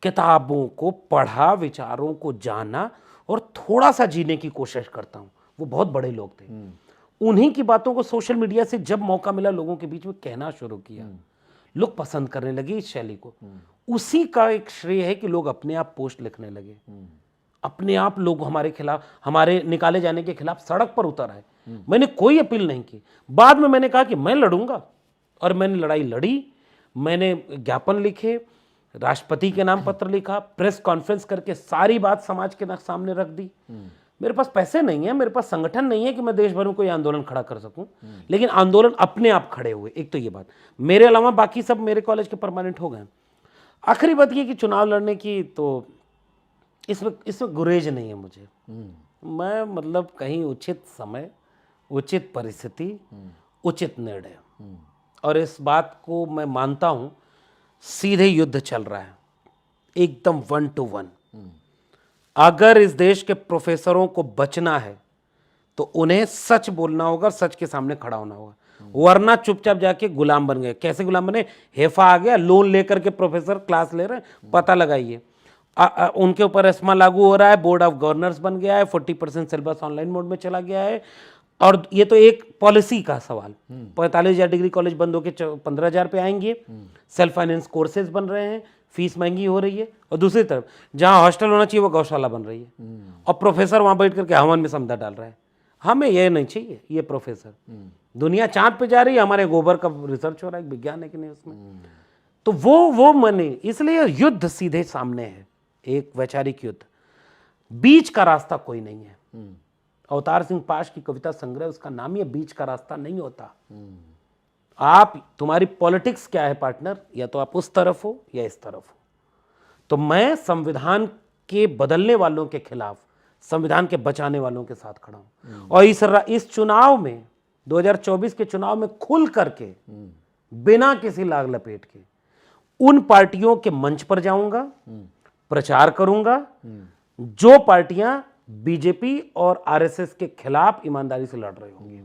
किताबों को पढ़ा, विचारों को जाना और थोड़ा सा जीने की कोशिश करता हूँ। वो बहुत बड़े लोग थे, उन्हीं की बातों को सोशल मीडिया से जब मौका मिला लोगों के बीच में कहना शुरू किया, लोग पसंद करने लगे इस शैली को। उसी का एक श्रेय है कि लोग अपने आप पोस्ट लिखने लगे, अपने आप लोग हमारे खिलाफ, हमारे निकाले जाने के खिलाफ सड़क पर उतर आए। मैंने कोई अपील नहीं की। बाद में मैंने कहा कि मैं लड़ूंगा, और मैंने लड़ाई लड़ी। मैंने ज्ञापन लिखे, राष्ट्रपति के नाम पत्र लिखा, प्रेस कॉन्फ्रेंस करके सारी बात समाज के सामने रख दी। मेरे पास पैसे नहीं है, मेरे पास संगठन नहीं है कि मैं देश भर में कोई आंदोलन खड़ा कर सकूं, लेकिन आंदोलन अपने आप खड़े हुए। एक तो ये बात, मेरे अलावा बाकी सब मेरे कॉलेज के परमानेंट हो गए। आखिरी बात ये कि चुनाव लड़ने की तो इसमें गुरेज नहीं है मुझे। मैं मतलब कहीं उचित समय, उचित परिस्थिति, उचित निर्णय, और इस बात को मैं मानता हूं, सीधे युद्ध चल रहा है एकदम 1 to 1। अगर इस देश के प्रोफेसरों को बचना है तो उन्हें सच बोलना होगा, सच के सामने खड़ा होना होगा, वरना चुपचाप जाके गुलाम बन गए। कैसे गुलाम बने? हेफा आ गया, लोन लेकर के प्रोफेसर क्लास ले रहे हैं, पता लगाइए। उनके ऊपर एस्मा लागू हो रहा है, बोर्ड ऑफ गवर्नर्स बन गया है, 40% सिलेबस ऑनलाइन मोड में चला गया है, और ये तो एक पॉलिसी का सवाल, 45,000 डिग्री कॉलेज बंद होके 15,000 पे आएंगे, सेल्फ फाइनेंस कोर्सेज बन रहे हैं, फीस महंगी हो रही है, और दूसरी तरफ जहां हॉस्टल होना चाहिए वो गौशाला बन रही है, और प्रोफेसर वहां बैठ करके हवन में समझा डाल रहा है। हमें ये नहीं चाहिए, ये प्रोफेसर। दुनिया चांद पे जा रही है, हमारे गोबर का रिसर्च हो रहा है, विज्ञान है कि नहीं उसमें। तो वो मने, इसलिए युद्ध सीधे सामने है, एक वैचारिक युद्ध, बीच का रास्ता कोई नहीं है। अवतार सिंह पाश की कविता संग्रह, उसका नाम ही बीच का रास्ता नहीं होता। आप, तुम्हारी पॉलिटिक्स क्या है पार्टनर, या तो आप उस तरफ हो या इस तरफ हो। तो मैं संविधान के बदलने वालों के खिलाफ, संविधान के बचाने वालों के साथ खड़ा हूं, और इस चुनाव में, 2024 के चुनाव में खुल करके, बिना किसी लाग लपेट के उन पार्टियों के मंच पर जाऊंगा, प्रचार करूंगा जो पार्टियां बीजेपी और आरएसएस के खिलाफ ईमानदारी से लड़ रहे होंगे।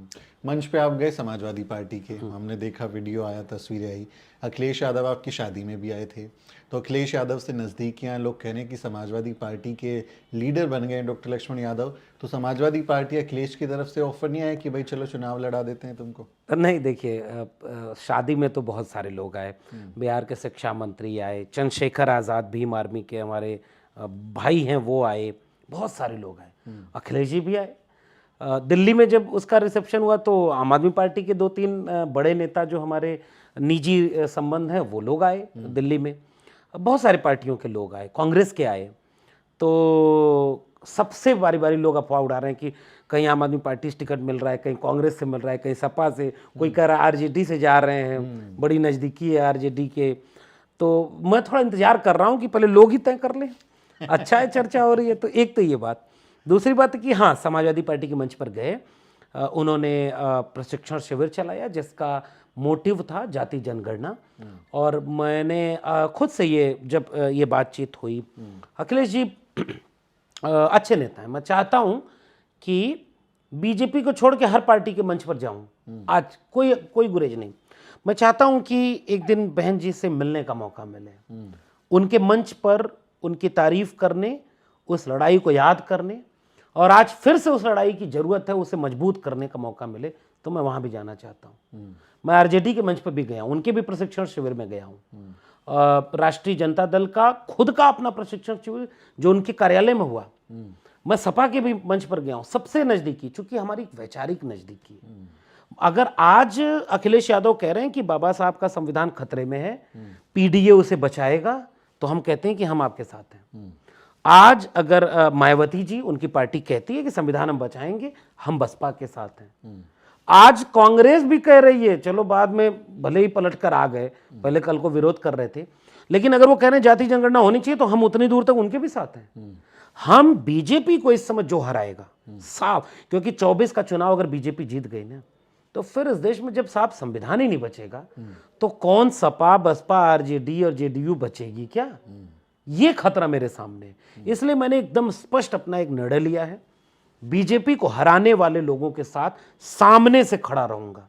मंच पे आप गए समाजवादी पार्टी के, हमने देखा, वीडियो आया, तस्वीरें आई, अखिलेश यादव आपकी शादी में भी आए थे, तो अखिलेश यादव से नज़दीकियां, लोग कह रहे हैं कि समाजवादी पार्टी के लीडर बन गए डॉक्टर लक्ष्मण यादव, तो समाजवादी पार्टी अखिलेश की तरफ से ऑफर नहीं आया कि भाई चलो चुनाव लड़ा देते हैं तुमको? नहीं, देखिए, शादी में तो बहुत सारे लोग आए, बिहार के शिक्षा मंत्री आए, चंद्रशेखर आज़ाद भीम आर्मी के हमारे भाई हैं वो आए, बहुत सारे लोग आए, अखिलेश जी भी आए। दिल्ली में जब उसका रिसेप्शन हुआ तो आम आदमी पार्टी के 2-3 बड़े नेता जो हमारे निजी संबंध हैं वो लोग आए दिल्ली में, बहुत सारे पार्टियों के लोग आए, कांग्रेस के आए। तो सबसे बारी बारी लोग अफवाह उड़ा रहे हैं कि कहीं आम आदमी पार्टी से टिकट मिल रहा है, कहीं कांग्रेस से मिल रहा है, कहीं सपा से, कोई कह रहा है आरजेडी से जा रहे हैं, बड़ी नज़दीकी है आरजेडी के। तो मैं थोड़ा इंतजार कर रहा हूँ कि पहले लोग ही तय कर लें। अच्छा है, चर्चा हो रही है, तो एक तो ये बात। दूसरी बात कि हाँ, समाजवादी पार्टी के मंच पर गए, उन्होंने प्रशिक्षण शिविर चलाया जिसका मोटिव था जाति जनगणना, और मैंने खुद से ये जब ये बातचीत हुई, अखिलेश जी अच्छे नेता हैं, मैं चाहता हूं कि बीजेपी को छोड़ के हर पार्टी के मंच पर जाऊं, आज कोई गुरेज नहीं, मैं चाहता हूं कि एक दिन बहन जी से मिलने का मौका मिले, उनके मंच पर उनकी तारीफ करने, उस लड़ाई को याद करने, और आज फिर से उस लड़ाई की जरूरत है, उसे मजबूत करने का मौका मिले, तो मैं वहां भी जाना चाहता हूं। मैं आरजेडी के मंच पर भी गया हूं, उनके भी प्रशिक्षण शिविर में गया हूं। राष्ट्रीय जनता दल का खुद का अपना प्रशिक्षण शिविर जो उनके कार्यालय में हुआ, मैं सपा के भी मंच पर गया हूं, सबसे नजदीकी, चूंकि हमारी वैचारिक नजदीकी। अगर आज अखिलेश यादव कह रहे हैं कि बाबा साहब का संविधान खतरे में है, पीडीए उसे बचाएगा, तो हम कहते हैं कि हम आपके साथ हैं। आज अगर मायावती जी, उनकी पार्टी कहती है कि संविधान हम बचाएंगे, हम बसपा के साथ हैं। आज कांग्रेस भी कह रही है, चलो बाद में भले ही पलट कर आ गए, पहले कल को विरोध कर रहे थे, लेकिन अगर वो कह रहे हैं जाति जनगणना होनी चाहिए, तो हम उतनी दूर तक उनके भी साथ हैं। हम बीजेपी को इस समय जो हराएगा साफ, क्योंकि 24 का चुनाव अगर बीजेपी जीत गई ना, तो फिर इस देश में जब साफ संविधान ही नहीं बचेगा, तो कौन सपा, बसपा, आरजेडी और जेडीयू बचेगी क्या? ये खतरा मेरे सामने है। इसलिए मैंने एकदम स्पष्ट अपना एक निर्णय लिया है, बीजेपी को हराने वाले लोगों के साथ सामने से खड़ा रहूंगा,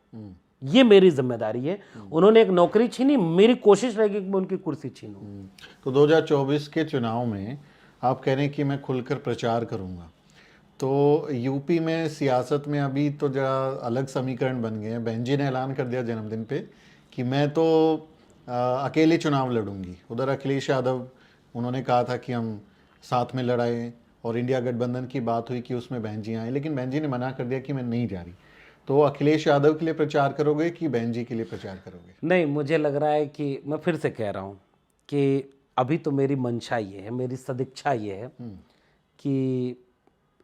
ये मेरी जिम्मेदारी है। उन्होंने एक नौकरी छीनी, मेरी कोशिश रहेगी कि मैं उनकी कुर्सी छीनूं। तो 2024 के चुनाव में आप कह रहे हैं कि मैं खुलकर प्रचार करूंगा, तो यूपी में सियासत में अभी तो जरा अलग समीकरण बन गए हैं। बहन जी ने ऐलान कर दिया जन्मदिन पे कि मैं तो अकेले चुनाव लड़ूंगी। उधर अखिलेश यादव, उन्होंने कहा था कि हम साथ में लड़ाएं, और इंडिया गठबंधन की बात हुई कि उसमें बहन जी आए, लेकिन बहन जी ने मना कर दिया कि मैं नहीं जा रही। तो अखिलेश यादव के लिए प्रचार करोगे कि बहन जी के लिए प्रचार करोगे? नहीं, मुझे लग रहा है कि मैं फिर से कह रहा हूं कि अभी तो मेरी मंशा ये है, मेरी सदिच्छा ये है कि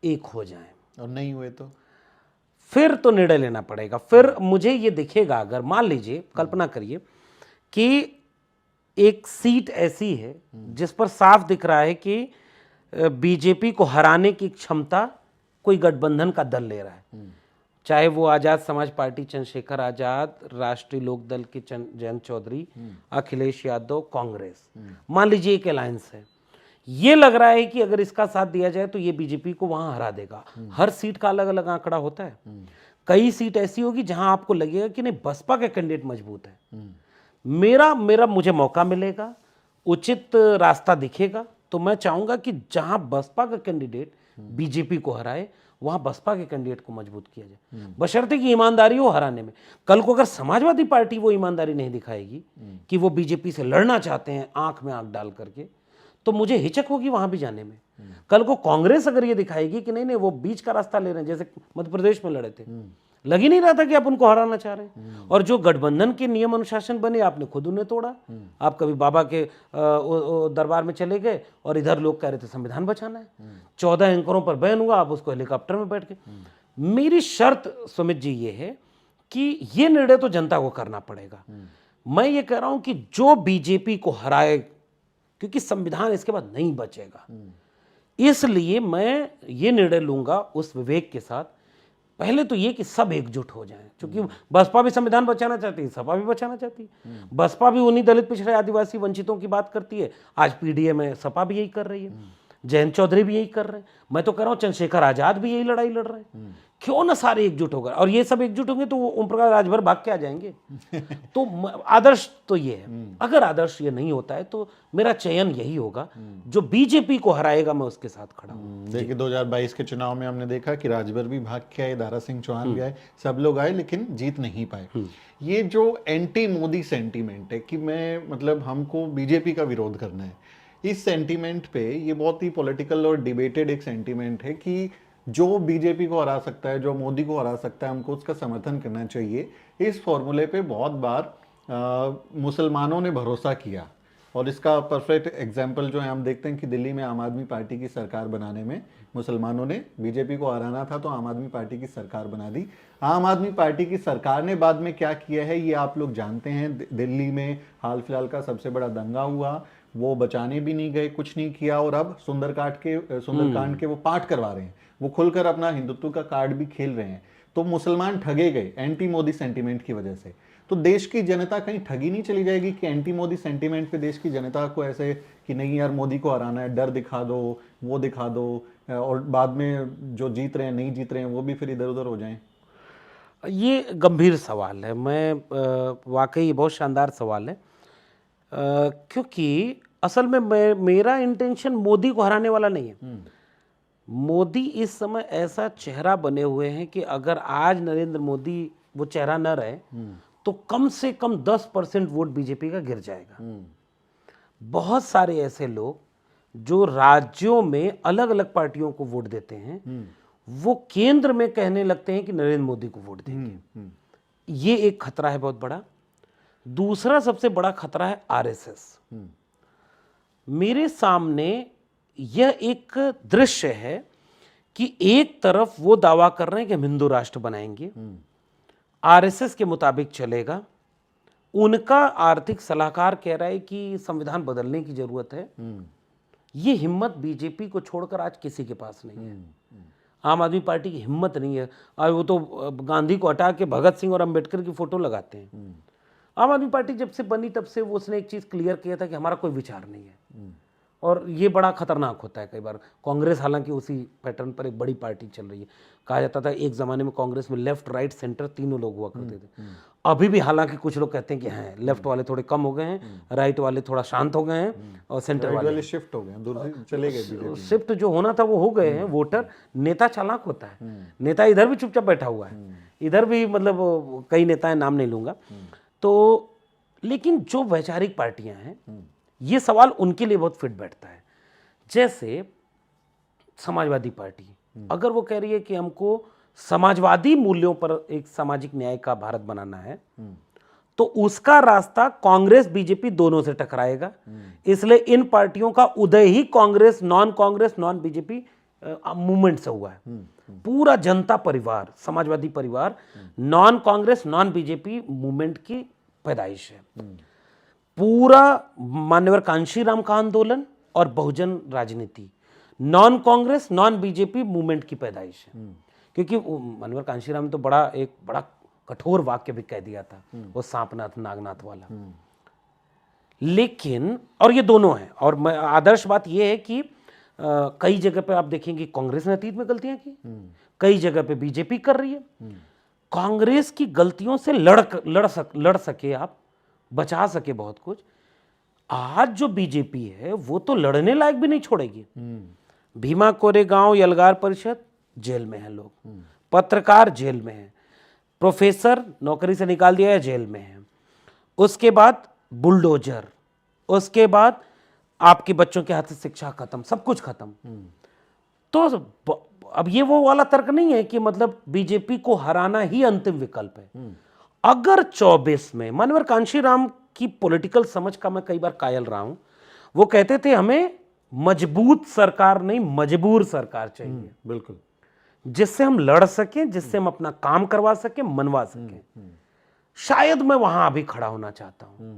एक हो जाएं, और नहीं हुए तो फिर तो निर्णय लेना पड़ेगा। फिर मुझे ये दिखेगा, अगर मान लीजिए, कल्पना करिए कि एक सीट ऐसी है जिस पर साफ दिख रहा है कि बीजेपी को हराने की क्षमता कोई गठबंधन का दल ले रहा है, चाहे वो आजाद समाज पार्टी चंद्रशेखर आजाद, राष्ट्रीय लोकदल के जयंत चौधरी, अखिलेश यादव, कांग्रेस, मान लीजिए एक अलायंस है। ये लग रहा है कि अगर इसका साथ दिया जाए तो ये बीजेपी को वहां हरा देगा। हर सीट का अलग अलग आंकड़ा होता है, कई सीट ऐसी होगी जहां आपको लगेगा कि नहीं, बसपा का कैंडिडेट मजबूत है, मेरा मुझे मौका मिलेगा, उचित रास्ता दिखेगा, तो मैं चाहूंगा कि जहां बसपा का कैंडिडेट बीजेपी को हराए, वहां बसपा के कैंडिडेट को मजबूत किया जाए, बशर्ते कि ईमानदारी हो हराने में। कल को अगर समाजवादी पार्टी वो ईमानदारी नहीं दिखाएगी कि वो बीजेपी से लड़ना चाहते हैं आंख में आंख डाल करके, तो मुझे हिचक होगी वहां भी जाने में। कल को कांग्रेस अगर ये दिखाएगी कि नहीं नहीं वो बीच का रास्ता ले रहे हैं, जैसे मध्य प्रदेश में लड़े थे, लग ही नहीं रहा था कि आप उनको हराना चाह रहे हैं, और जो गठबंधन के नियम अनुशासन बने आपने खुद उन्हें तोड़ा। आप कभी बाबा के दरबार में चले गए और इधर लोग कह रहे थे संविधान बचाना है, 14 एंकरों पर बैन हुआ, आप उसको हेलीकॉप्टर में बैठ के। मेरी शर्त सुमित जी ये है कि ये निर्णय तो जनता को करना पड़ेगा। मैं ये कह रहा हूं कि जो बीजेपी को हराए, क्योंकि संविधान इसके बाद नहीं बचेगा, इसलिए मैं ये निर्णय लूंगा उस विवेक के साथ, पहले तो ये कि सब एकजुट हो जाएं, क्योंकि बसपा भी संविधान बचाना चाहती है, सपा भी बचाना चाहती है। बसपा भी उन्हीं दलित पिछड़े आदिवासी वंचितों की बात करती है, आज पीडीए में सपा भी यही कर रही है, जयंत चौधरी भी यही कर रहे हैं, मैं तो कह रहा हूं चंद्रशेखर आजाद भी यही लड़ाई लड़ रहे हैं। क्यों ना सारे एकजुट होकर, और ये सब एकजुट होंगे तो ओम प्रकाश राजभर भाग के आ जाएंगे। तो आदर्श तो ये है, अगर आदर्श ये नहीं होता है तो मेरा चयन यही होगा, जो बीजेपी को हराएगा मैं उसके साथ खड़ा हूं। देखिए 2022 के चुनाव में हमने देखा कि राजभर भी भाग के आए, दारा सिंह चौहान भी आए, सब लोग आए लेकिन जीत नहीं पाए। ये जो एंटी मोदी सेंटीमेंट है कि मैं मतलब हमको बीजेपी का विरोध करना है, इस सेंटीमेंट पे ये बहुत ही पॉलिटिकल और डिबेटेड एक सेंटीमेंट है कि जो बीजेपी को हरा सकता है, जो मोदी को हरा सकता है, हमको उसका समर्थन करना चाहिए। इस फॉर्मूले पे बहुत बार मुसलमानों ने भरोसा किया, और इसका परफेक्ट एग्जाम्पल जो है हम देखते हैं कि दिल्ली में आम आदमी पार्टी की सरकार बनाने में मुसलमानों ने, बीजेपी को हराना था तो आम आदमी पार्टी की सरकार बना दी। आम आदमी पार्टी की सरकार ने बाद में क्या किया है ये आप लोग जानते हैं। दिल्ली में हाल फिलहाल का सबसे बड़ा दंगा हुआ, वो बचाने भी नहीं गए, कुछ नहीं किया, और अब सुंदरकांड के वो पाठ करवा रहे हैं, वो खुलकर अपना हिंदुत्व का कार्ड भी खेल रहे हैं। तो मुसलमान ठगे गए एंटी मोदी सेंटीमेंट की वजह से। तो देश की जनता कहीं ठगी नहीं चली जाएगी कि एंटी मोदी सेंटीमेंट पे देश की जनता को ऐसे कि नहीं यार मोदी को हराना है, डर दिखा दो, वो दिखा दो, और बाद में जो जीत रहे हैं नहीं जीत रहे हैं वो भी फिर इधर उधर हो जाएं। ये गंभीर सवाल है, मैं वाकई बहुत शानदार सवाल है, क्योंकि असल में मेरा इंटेंशन मोदी को हराने वाला नहीं है। मोदी इस समय ऐसा चेहरा बने हुए हैं कि अगर आज नरेंद्र मोदी वो चेहरा न रहे तो कम से कम 10% वोट बीजेपी का गिर जाएगा। बहुत सारे ऐसे लोग जो राज्यों में अलग अलग पार्टियों को वोट देते हैं, वो केंद्र में कहने लगते हैं कि नरेंद्र मोदी को वोट देंगे। ये एक खतरा है बहुत बड़ा। दूसरा सबसे बड़ा खतरा है आरएसएस। मेरे सामने यह एक दृश्य है कि एक तरफ वो दावा कर रहे हैं कि हम हिंदू राष्ट्र बनाएंगे, आरएसएस के मुताबिक चलेगा, उनका आर्थिक सलाहकार कह रहा है कि संविधान बदलने की जरूरत है। ये हिम्मत बीजेपी को छोड़कर आज किसी के पास नहीं है। आम आदमी पार्टी की हिम्मत नहीं है। आज वो तो गांधी को हटा के भगत सिंह और अंबेडकर की फोटो लगाते हैं। आम आदमी पार्टी जब से बनी तब से वो उसने एक चीज क्लियर किया था कि हमारा कोई विचार नहीं है, और ये बड़ा खतरनाक होता है कई बार। कांग्रेस हालांकि उसी पैटर्न पर एक बड़ी पार्टी चल रही है। कहा जाता था एक जमाने में कांग्रेस में लेफ्ट राइट सेंटर तीनों लोग हुआ करते थे। अभी भी हालांकि कुछ लोग कहते हैं कि हाँ लेफ्ट वाले थोड़े कम हो गए हैं, राइट वाले थोड़ा शांत हो गए हैं, और सेंटर वाले शिफ्ट हो गए, दूर चले गए। शिफ्ट जो होना था वो हो गए हैं। वोटर, नेता चालाक होता है, नेता इधर भी चुपचाप बैठा हुआ है, इधर भी मतलब कई नेता नाम नहीं लूंगा तो। लेकिन जो वैचारिक पार्टियां हैं, ये सवाल उनके लिए बहुत फिट बैठता है। जैसे समाजवादी पार्टी अगर वो कह रही है कि हमको समाजवादी मूल्यों पर एक सामाजिक न्याय का भारत बनाना है, तो उसका रास्ता कांग्रेस बीजेपी दोनों से टकराएगा। इसलिए इन पार्टियों का उदय ही कांग्रेस नॉन बीजेपी मूवमेंट से हुआ है। पूरा जनता परिवार, समाजवादी परिवार non Congress non BJP movement की पैदाइश है। पूरा मान्यवर कांशीराम का आंदोलन और बहुजन राजनीति non Congress non BJP movement की पैदाइश है। क्योंकि मान्यवर कांशीराम ने तो एक बड़ा कठोर वाक्य भी कह दिया था, वो सांपनाथ नागनाथ वाला। लेकिन और ये दोनों हैं, और आदर्श बात ये है कि कई जगह पे आप देखेंगे कांग्रेस ने अतीत में गलतियां की, कई जगह पे बीजेपी कर रही है। कांग्रेस की गलतियों से लड़ सके आप, बचा सके बहुत कुछ। आज जो बीजेपी है वो तो लड़ने लायक भी नहीं छोड़ेगी। भीमा कोरेगांव यलगार परिषद जेल में हैं लोग, पत्रकार जेल में हैं, प्रोफेसर नौकरी से निकाल दिया है, जेल में है, उसके बाद बुलडोजर, उसके बाद आपके बच्चों के हाथ से शिक्षा खत्म, सब कुछ खत्म। तो अब ये वो वाला तर्क नहीं है कि मतलब बीजेपी को हराना ही अंतिम विकल्प है। अगर 24 में मानवर कांशीराम की पॉलिटिकल समझ का मैं कई बार कायल रहा हूं, वो कहते थे हमें मजबूत सरकार नहीं मजबूर सरकार चाहिए, बिल्कुल, जिससे हम लड़ सकें, जिससे हम अपना काम करवा सकें, मनवा सकें। शायद मैं वहां अभी खड़ा होना चाहता हूं।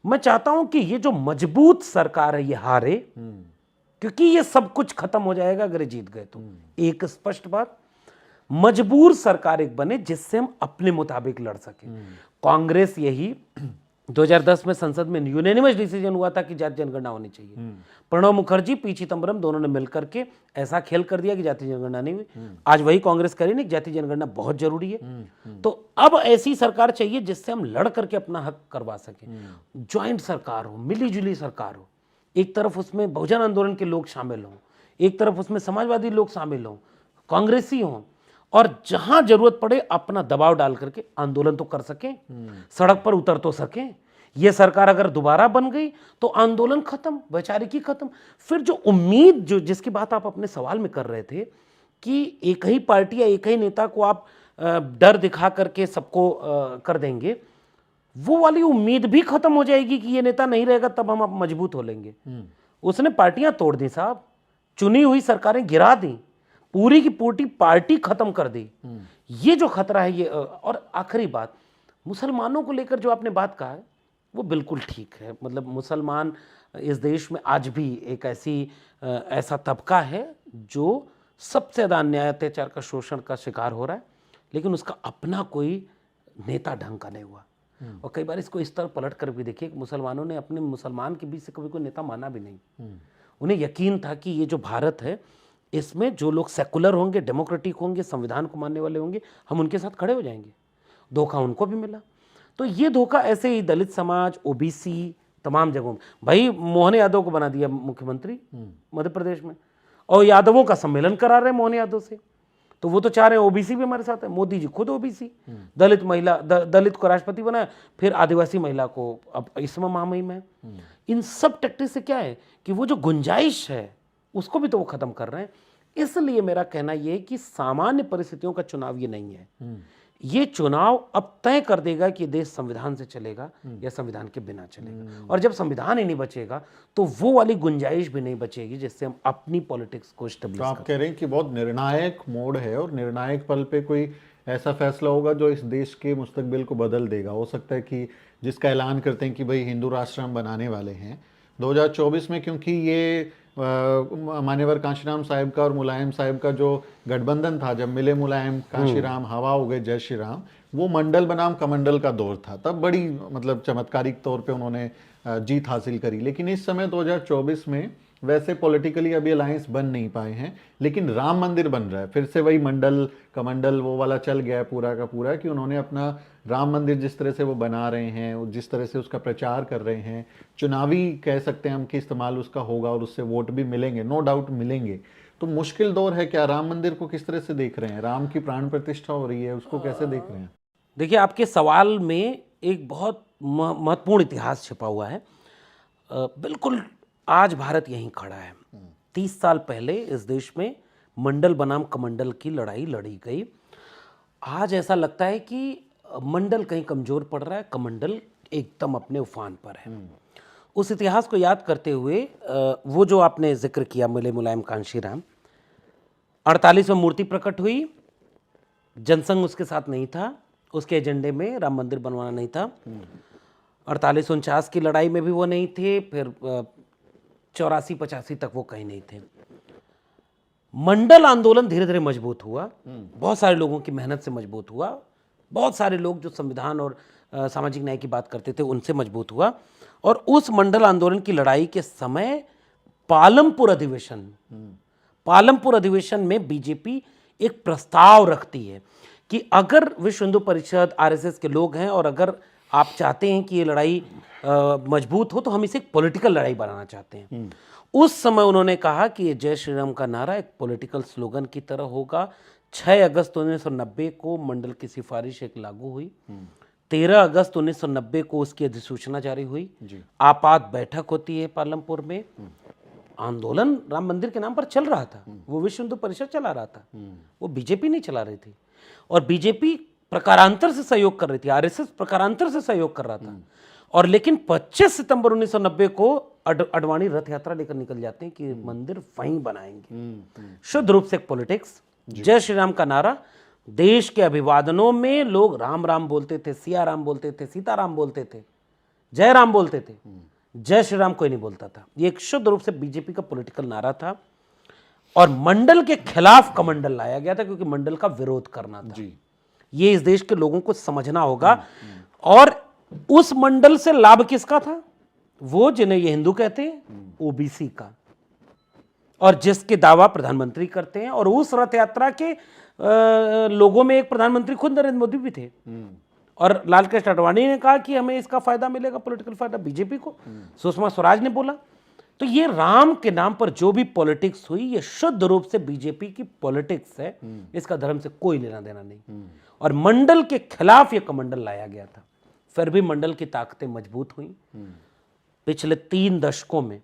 मैं चाहता हूं कि ये जो मजबूत सरकार है ये हारे, क्योंकि ये सब कुछ खत्म हो जाएगा अगर ये जीत गए तो। एक स्पष्ट बात, मजबूर सरकार एक बने जिससे हम अपने मुताबिक लड़ सकें। कांग्रेस यही 2010 में संसद में यूनानिमस डिसीजन हुआ था कि जाति जनगणना होनी चाहिए। प्रणब मुखर्जी, पी चिदम्बरम दोनों ने मिलकर के ऐसा खेल कर दिया कि जाति जनगणना नहीं हुई। आज वही कांग्रेस कह रही नहीं, जाति जनगणना बहुत जरूरी है। तो अब ऐसी सरकार चाहिए जिससे हम लड़ करके अपना हक करवा सकें। ज्वाइंट सरकार हो, मिली जुली सरकार हो, एक तरफ उसमें बहुजन आंदोलन के लोग शामिल हों, एक तरफ उसमें समाजवादी लोग शामिल हों, कांग्रेसी हों, और जहां जरूरत पड़े अपना दबाव डाल करके आंदोलन तो कर सकें, सड़क पर उतर तो सकें। यह सरकार अगर दोबारा बन गई तो आंदोलन खत्म, वैचारिकी खत्म। फिर जो उम्मीद, जो जिसकी बात आप अपने सवाल में कर रहे थे कि एक ही पार्टी या एक ही नेता को आप डर दिखा करके सबको कर देंगे, वो वाली उम्मीद भी खत्म हो जाएगी कि ये नेता नहीं रहेगा तब हम अब मजबूत हो लेंगे। उसने पार्टियां तोड़ दी साहब, चुनी हुई सरकारें गिरा दी, पूरी की पूरी पार्टी खत्म कर दी। ये जो खतरा है ये। और आखिरी बात, मुसलमानों को लेकर जो आपने बात कहा है वो बिल्कुल ठीक है। मतलब मुसलमान इस देश में आज भी एक ऐसा तबका है जो सबसे ज़्यादा अन्याय, अत्याचार का, शोषण का शिकार हो रहा है, लेकिन उसका अपना कोई नेता ढंग का नहीं हुआ। और कई बार इसको इस तरह पलट कर भी देखिए, मुसलमानों ने अपने मुसलमान के बीच से कभी कोई नेता माना भी नहीं। उन्हें यकीन था कि ये जो भारत है इसमें जो लोग सेकुलर होंगे, डेमोक्रेटिक होंगे, संविधान को मानने वाले होंगे, हम उनके साथ खड़े हो जाएंगे। धोखा उनको भी मिला। तो ये धोखा ऐसे ही दलित समाज, ओबीसी, तमाम जगहों में, भाई मोहन यादव को बना दिया मुख्यमंत्री मध्य प्रदेश में, और यादवों का सम्मेलन करा रहे मोहन यादव से। तो वो तो चाह रहे हैं ओबीसी भी हमारे साथ है। मोदी जी खुद ओबीसी, दलित महिला, दलित को राष्ट्रपति बनाया, फिर आदिवासी महिला को अब इसमें महामहिम है। इन सब टैक्टिक्स से क्या है कि वो जो गुंजाइश है उसको भी तो वो खत्म कर रहे हैं। इसलिए मेरा कहना यह है कि सामान्य परिस्थितियों का चुनाव ये नहीं है। ये चुनाव अब तय कर देगा कि देश संविधान से चलेगा या संविधान के बिना चलेगा। और जब संविधान ही नहीं बचेगा तो वो वाली गुंजाइश भी नहीं बचेगी जिससे हम अपनी पॉलिटिक्स को स्टेबलाइज तो आप कह रहे हैं कि बहुत निर्णायक मोड़ है और निर्णायक पल पे कोई ऐसा फैसला होगा जो इस देश के मुस्तकबिल को बदल देगा। हो सकता है कि जिसका ऐलान करते हैं कि भाई हिंदू राष्ट्र हम बनाने वाले हैं 2024 में, क्योंकि ये मान्यवर कांशीराम साहिब का और मुलायम साहिब का जो गठबंधन था, जब मिले मुलायम कांशीराम, हवा हो गए जय श्री राम, वो मंडल बनाम कमंडल का दौर था। तब बड़ी मतलब चमत्कारिक तौर पे उन्होंने जीत हासिल करी। लेकिन इस समय 2024 में वैसे पॉलिटिकली अभी अलायंस बन नहीं पाए हैं, लेकिन राम मंदिर बन रहा है। फिर से वही मंडल कमंडल वो वाला चल गया है पूरा का पूरा, कि उन्होंने अपना राम मंदिर जिस तरह से वो बना रहे हैं, जिस तरह से उसका प्रचार कर रहे हैं, चुनावी कह सकते हैं हम कि इस्तेमाल उसका होगा और उससे वोट भी मिलेंगे, नो डाउट मिलेंगे। तो मुश्किल दौर है क्या? राम मंदिर को किस तरह से देख रहे हैं? राम की प्राण प्रतिष्ठा हो रही है, उसको कैसे देख रहे हैं? देखिए, आपके सवाल में एक बहुत महत्वपूर्ण इतिहास छिपा हुआ है। बिल्कुल आज भारत यहीं खड़ा है। 30 साल पहले इस देश में मंडल बनाम कमंडल की लड़ाई लड़ी गई। आज ऐसा लगता है कि मंडल कहीं कमजोर पड़ रहा है, कमंडल एकदम अपने उफान पर है। उस इतिहास को याद करते हुए वो जो आपने जिक्र किया मिले मुलायम कांशीराम, 48 में मूर्ति प्रकट हुई, जनसंघ उसके साथ नहीं था, उसके एजेंडे में राम मंदिर बनवाना नहीं था। 48-49 की लड़ाई में भी वो नहीं थे, फिर 84-85 तक वो कहीं नहीं थे। मंडल आंदोलन धीरे धीरे मजबूत हुआ, बहुत सारे लोगों की मेहनत से मजबूत हुआ, बहुत सारे लोग जो संविधान और सामाजिक न्याय की बात करते थे उनसे मजबूत हुआ। और उस मंडल आंदोलन की लड़ाई के समय पालमपुर अधिवेशन में बीजेपी एक प्रस्ताव रखती है कि अगर विश्व हिंदू परिषद, आरएसएस के लोग हैं और अगर आप चाहते हैं कि ये लड़ाई मजबूत हो, तो हम इसे एक पॉलिटिकल लड़ाई बनाना चाहते हैं। उस समय उन्होंने कहा कि ये जय श्री राम का नारा एक पॉलिटिकल स्लोगन की तरह होगा। 6 अगस्त 1990 को मंडल की सिफारिश एक लागू हुई। 13 अगस्त 1990 को उसकी अधिसूचना जारी हुई। आपात बैठक होती है पालमपुर में। आंदोलन राम मंदिर के नाम पर चल रहा था, वो विश्व हिंदू परिषद चला रहा था, वो बीजेपी नहीं चला रही थी। और बीजेपी प्रकारांतर से सहयोग कर रही थी, आरएसएस प्रकारांतर से सहयोग कर रहा था। और लेकिन 25 सितंबर 1990 को अडवाणी रथ यात्रा लेकर निकल जाते हैं कि मंदिर वहीं बनाएंगे। शुद्ध रूप से एक पॉलिटिक्स। जय श्री राम का नारा, देश के अभिवादनों में लोग राम राम बोलते थे, सिया राम बोलते थे, सीताराम बोलते थे, जय राम बोलते थे, जय श्री राम कोई नहीं बोलता था। ये एक शुद्ध रूप से बीजेपी का पॉलिटिकल नारा था। और मंडल के खिलाफ कमंडल लाया गया था, क्योंकि मंडल का विरोध करना था। ये इस देश के लोगों को समझना होगा। और उस मंडल से लाभ किसका था? वो जिन्हें ये हिंदू कहते हैं, ओबीसी का, और जिसके दावा प्रधानमंत्री करते हैं। और उस रथ यात्रा के लोगों में एक प्रधानमंत्री खुद नरेंद्र मोदी भी थे। और लालकृष्ण आडवाणी ने कहा कि हमें इसका फायदा मिलेगा, पॉलिटिकल फायदा बीजेपी को। सुषमा स्वराज ने बोला। तो ये राम के नाम पर जो भी पॉलिटिक्स हुई, ये शुद्ध रूप से बीजेपी की पॉलिटिक्स है। इसका धर्म से कोई लेना देना नहीं। और मंडल के खिलाफ ये कमंडल लाया गया था। फिर भी मंडल की ताकतें मजबूत हुई। पिछले 3 दशकों में,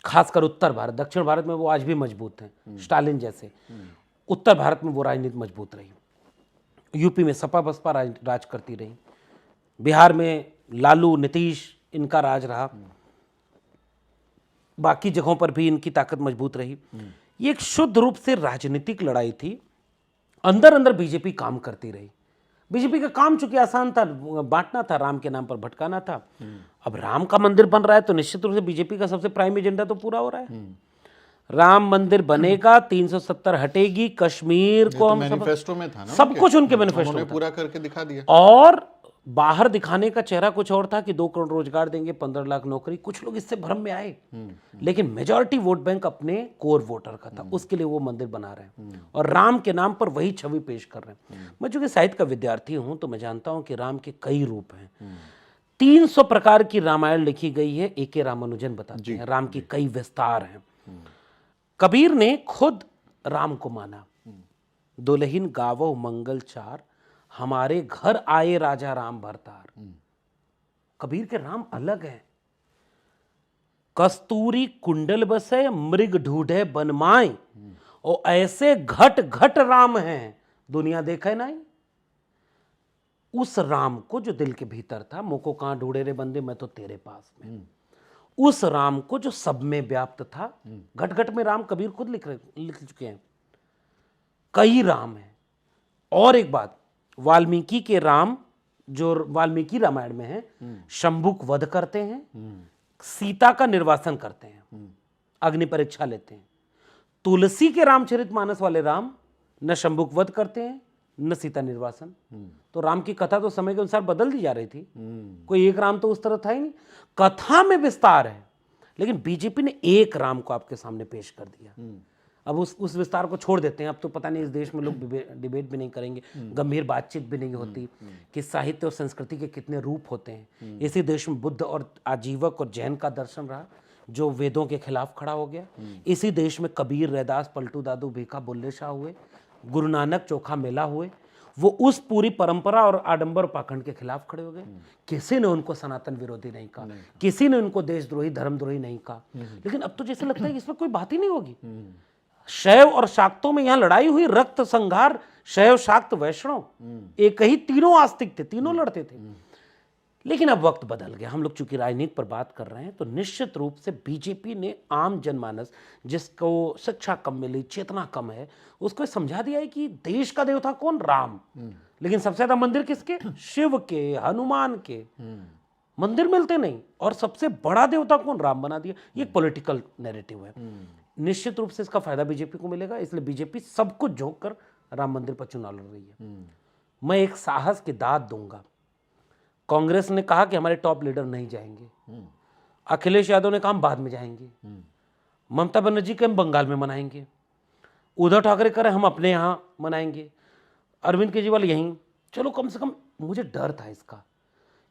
खासकर उत्तर भारत, दक्षिण भारत में वो आज भी मजबूत हैं, स्टालिन जैसे। उत्तर भारत में वो राजनीति मजबूत रही। यूपी में सपा बसपा राज करती रही। बिहार में लालू नीतीश इनका राज रहा। बाकी जगहों पर भी इनकी ताकत मजबूत रही। ये एक शुद्ध रूप से राजनीतिक लड़ाई थी। अंदर अंदर बीजेपी काम करती रही। बीजेपी का काम चूंकि आसान था, बांटना था, राम के नाम पर भटकाना था। अब राम का मंदिर बन रहा है तो निश्चित रूप से बीजेपी का सबसे प्राइम एजेंडा तो पूरा हो रहा है। राम मंदिर बनेगा, 370 हटेगी, कश्मीर को हम मैनिफेस्टो में था ना, सब कुछ उनके मैनिफेस्टो में पूरा करके दिखा दिया। और बाहर दिखाने का चेहरा कुछ और था कि 2 करोड़ रोजगार देंगे, 15 लाख नौकरी। कुछ लोग इससे भ्रम में आए, लेकिन मेजॉरिटी वोट बैंक अपने कोर वोटर का था। उसके लिए वो मंदिर बना रहे हैं और राम के नाम पर वही छवि पेश कर रहे हैं। मैं चूंकि साहित्य का विद्यार्थी हूं तो मैं जानता हूं कि राम के कई रूप हैं। 300 प्रकार की रामायण लिखी गई है। ए.के. रामानुजन बताते हैं राम की कई विस्तार हैं। कबीर ने खुद राम को माना। दुल्हिन गावो मंगल चार, हमारे घर आए राजा राम भरतार। कबीर के राम अलग हैं। कस्तूरी कुंडल बसे, मृग ढूढ़े बनमाए, और ऐसे घट घट राम हैं, दुनिया देखे नहीं। उस राम को जो दिल के भीतर था, मुझको कहां ढूंढे रे बंदे, मैं तो तेरे पास में। उस राम को जो सब में व्याप्त था। घट घट में राम कबीर खुद लिख चुके हैं। कई राम हैं। और एक बात, वाल्मीकि के राम जो वाल्मीकि रामायण में है, शंभुक वध करते हैं, सीता का निर्वासन करते हैं, अग्नि परीक्षा लेते हैं। तुलसी के रामचरितमानस वाले राम न शंभुक वध करते हैं न सीता निर्वासन। तो राम की कथा तो समय के अनुसार बदल दी जा रही थी। कोई एक राम तो उस तरह था ही नहीं। कथा में विस्तार है, लेकिन बीजेपी ने एक राम को आपके सामने पेश कर दिया। अब उस विस्तार को छोड़ देते हैं। अब तो पता नहीं इस देश में लोग डिबेट भी नहीं करेंगे, गंभीर बातचीत भी नहीं होती कि साहित्य और संस्कृति के कितने रूप होते हैं। इसी देश में बुद्ध और आजीवक और जैन का दर्शन रहा, जो वेदों के खिलाफ खड़ा हो गया। इसी देश में कबीर, रैदास, पलटू दादू, भीखा, बुल्ले शाह हुए, गुरु नानक, चोखा मेला हुए। वो उस पूरी परंपरा और आडंबर पाखंड के खिलाफ खड़े हो गए। किसी ने उनको सनातन विरोधी नहीं कहा, किसी ने उनको देशद्रोही, धर्मद्रोही नहीं कहा। लेकिन अब तो जैसे लगता है कि इसमें कोई बात ही नहीं होगी। शैव और शाक्तों में यहां लड़ाई हुई, रक्त संघार, शैव, शाक्त, वैष्णव एक ही, तीनों आस्तिक थे, तीनों लड़ते थे। लेकिन अब वक्त बदल गया। हम लोग चूंकि राजनीति पर बात कर रहे हैं, तो निश्चित रूप से बीजेपी ने आम जनमानस, जिसको शिक्षा कम मिली, चेतना कम है, उसको समझा दिया है कि देश का देवता कौन? राम। लेकिन सबसे ज्यादा मंदिर किसके? शिव के, हनुमान के। मंदिर मिलते नहीं, और सबसे बड़ा देवता कौन? राम बना दिया। ये एक पॉलिटिकल नैरेटिव है। निश्चित रूप से इसका फायदा बीजेपी को मिलेगा, इसलिए बीजेपी सब कुछ झोंक कर राम मंदिर पर चुनाव लड़ रही है। मैं एक साहस की दाद दूंगा। कांग्रेस ने कहा कि हमारे टॉप लीडर नहीं जाएंगे। अखिलेश यादव ने कहा हम बाद में जाएंगे। ममता बनर्जी के हम बंगाल में मनाएंगे। उद्धव ठाकरे कह रहे हम अपने यहाँ मनाएंगे। अरविंद केजरीवाल यहीं। चलो, कम से कम मुझे डर था इसका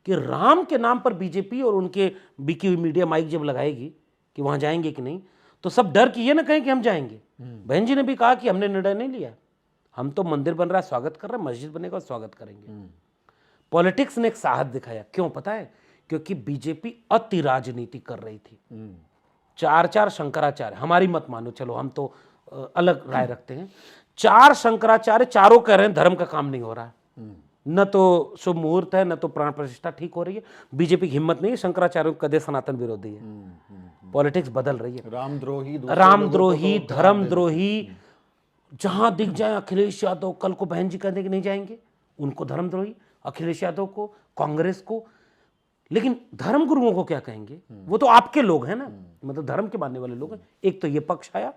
कि राम के नाम पर बीजेपी और उनके बिकी हुई मीडिया माइक जब लगाएगी कि वहां जाएंगे कि नहीं, तो सब डर कि ये ना कहें कि हम जाएंगे। बहन जी ने भी कहा कि हमने निर्णय नहीं लिया, हम तो मंदिर बन रहा है स्वागत कर रहे हैं, मस्जिद बनेगा स्वागत करेंगे। पॉलिटिक्स ने एक साहस दिखाया, क्यों पता है? क्योंकि बीजेपी अति राजनीति कर रही थी। चार शंकराचार्य, हमारी मत मानो, चलो हम तो अलग राय रखते हैं, 4 शंकराचार्य चारों कह रहे हैं धर्म का काम नहीं हो रहा है, न तो शुभ मुहूर्त है, न तो प्राण प्रतिष्ठा ठीक हो रही है। बीजेपी की हिम्मत नहीं है, शंकराचार्यों कदे सनातन विरोधी है। पॉलिटिक्स बदल रही है, रामद्रोही, धर्मद्रोही, जहां दिख जाए अखिलेश यादव, कल को बहन जी कहने के नहीं जाएंगे, उनको धर्मद्रोही, अखिलेश यादव को, कांग्रेस को। लेकिन धर्म गुरुओं को क्या कहेंगे? वो तो आपके लोग हैं ना, मतलब धर्म के मानने वाले लोग हैं। एक तो ये पक्ष आया,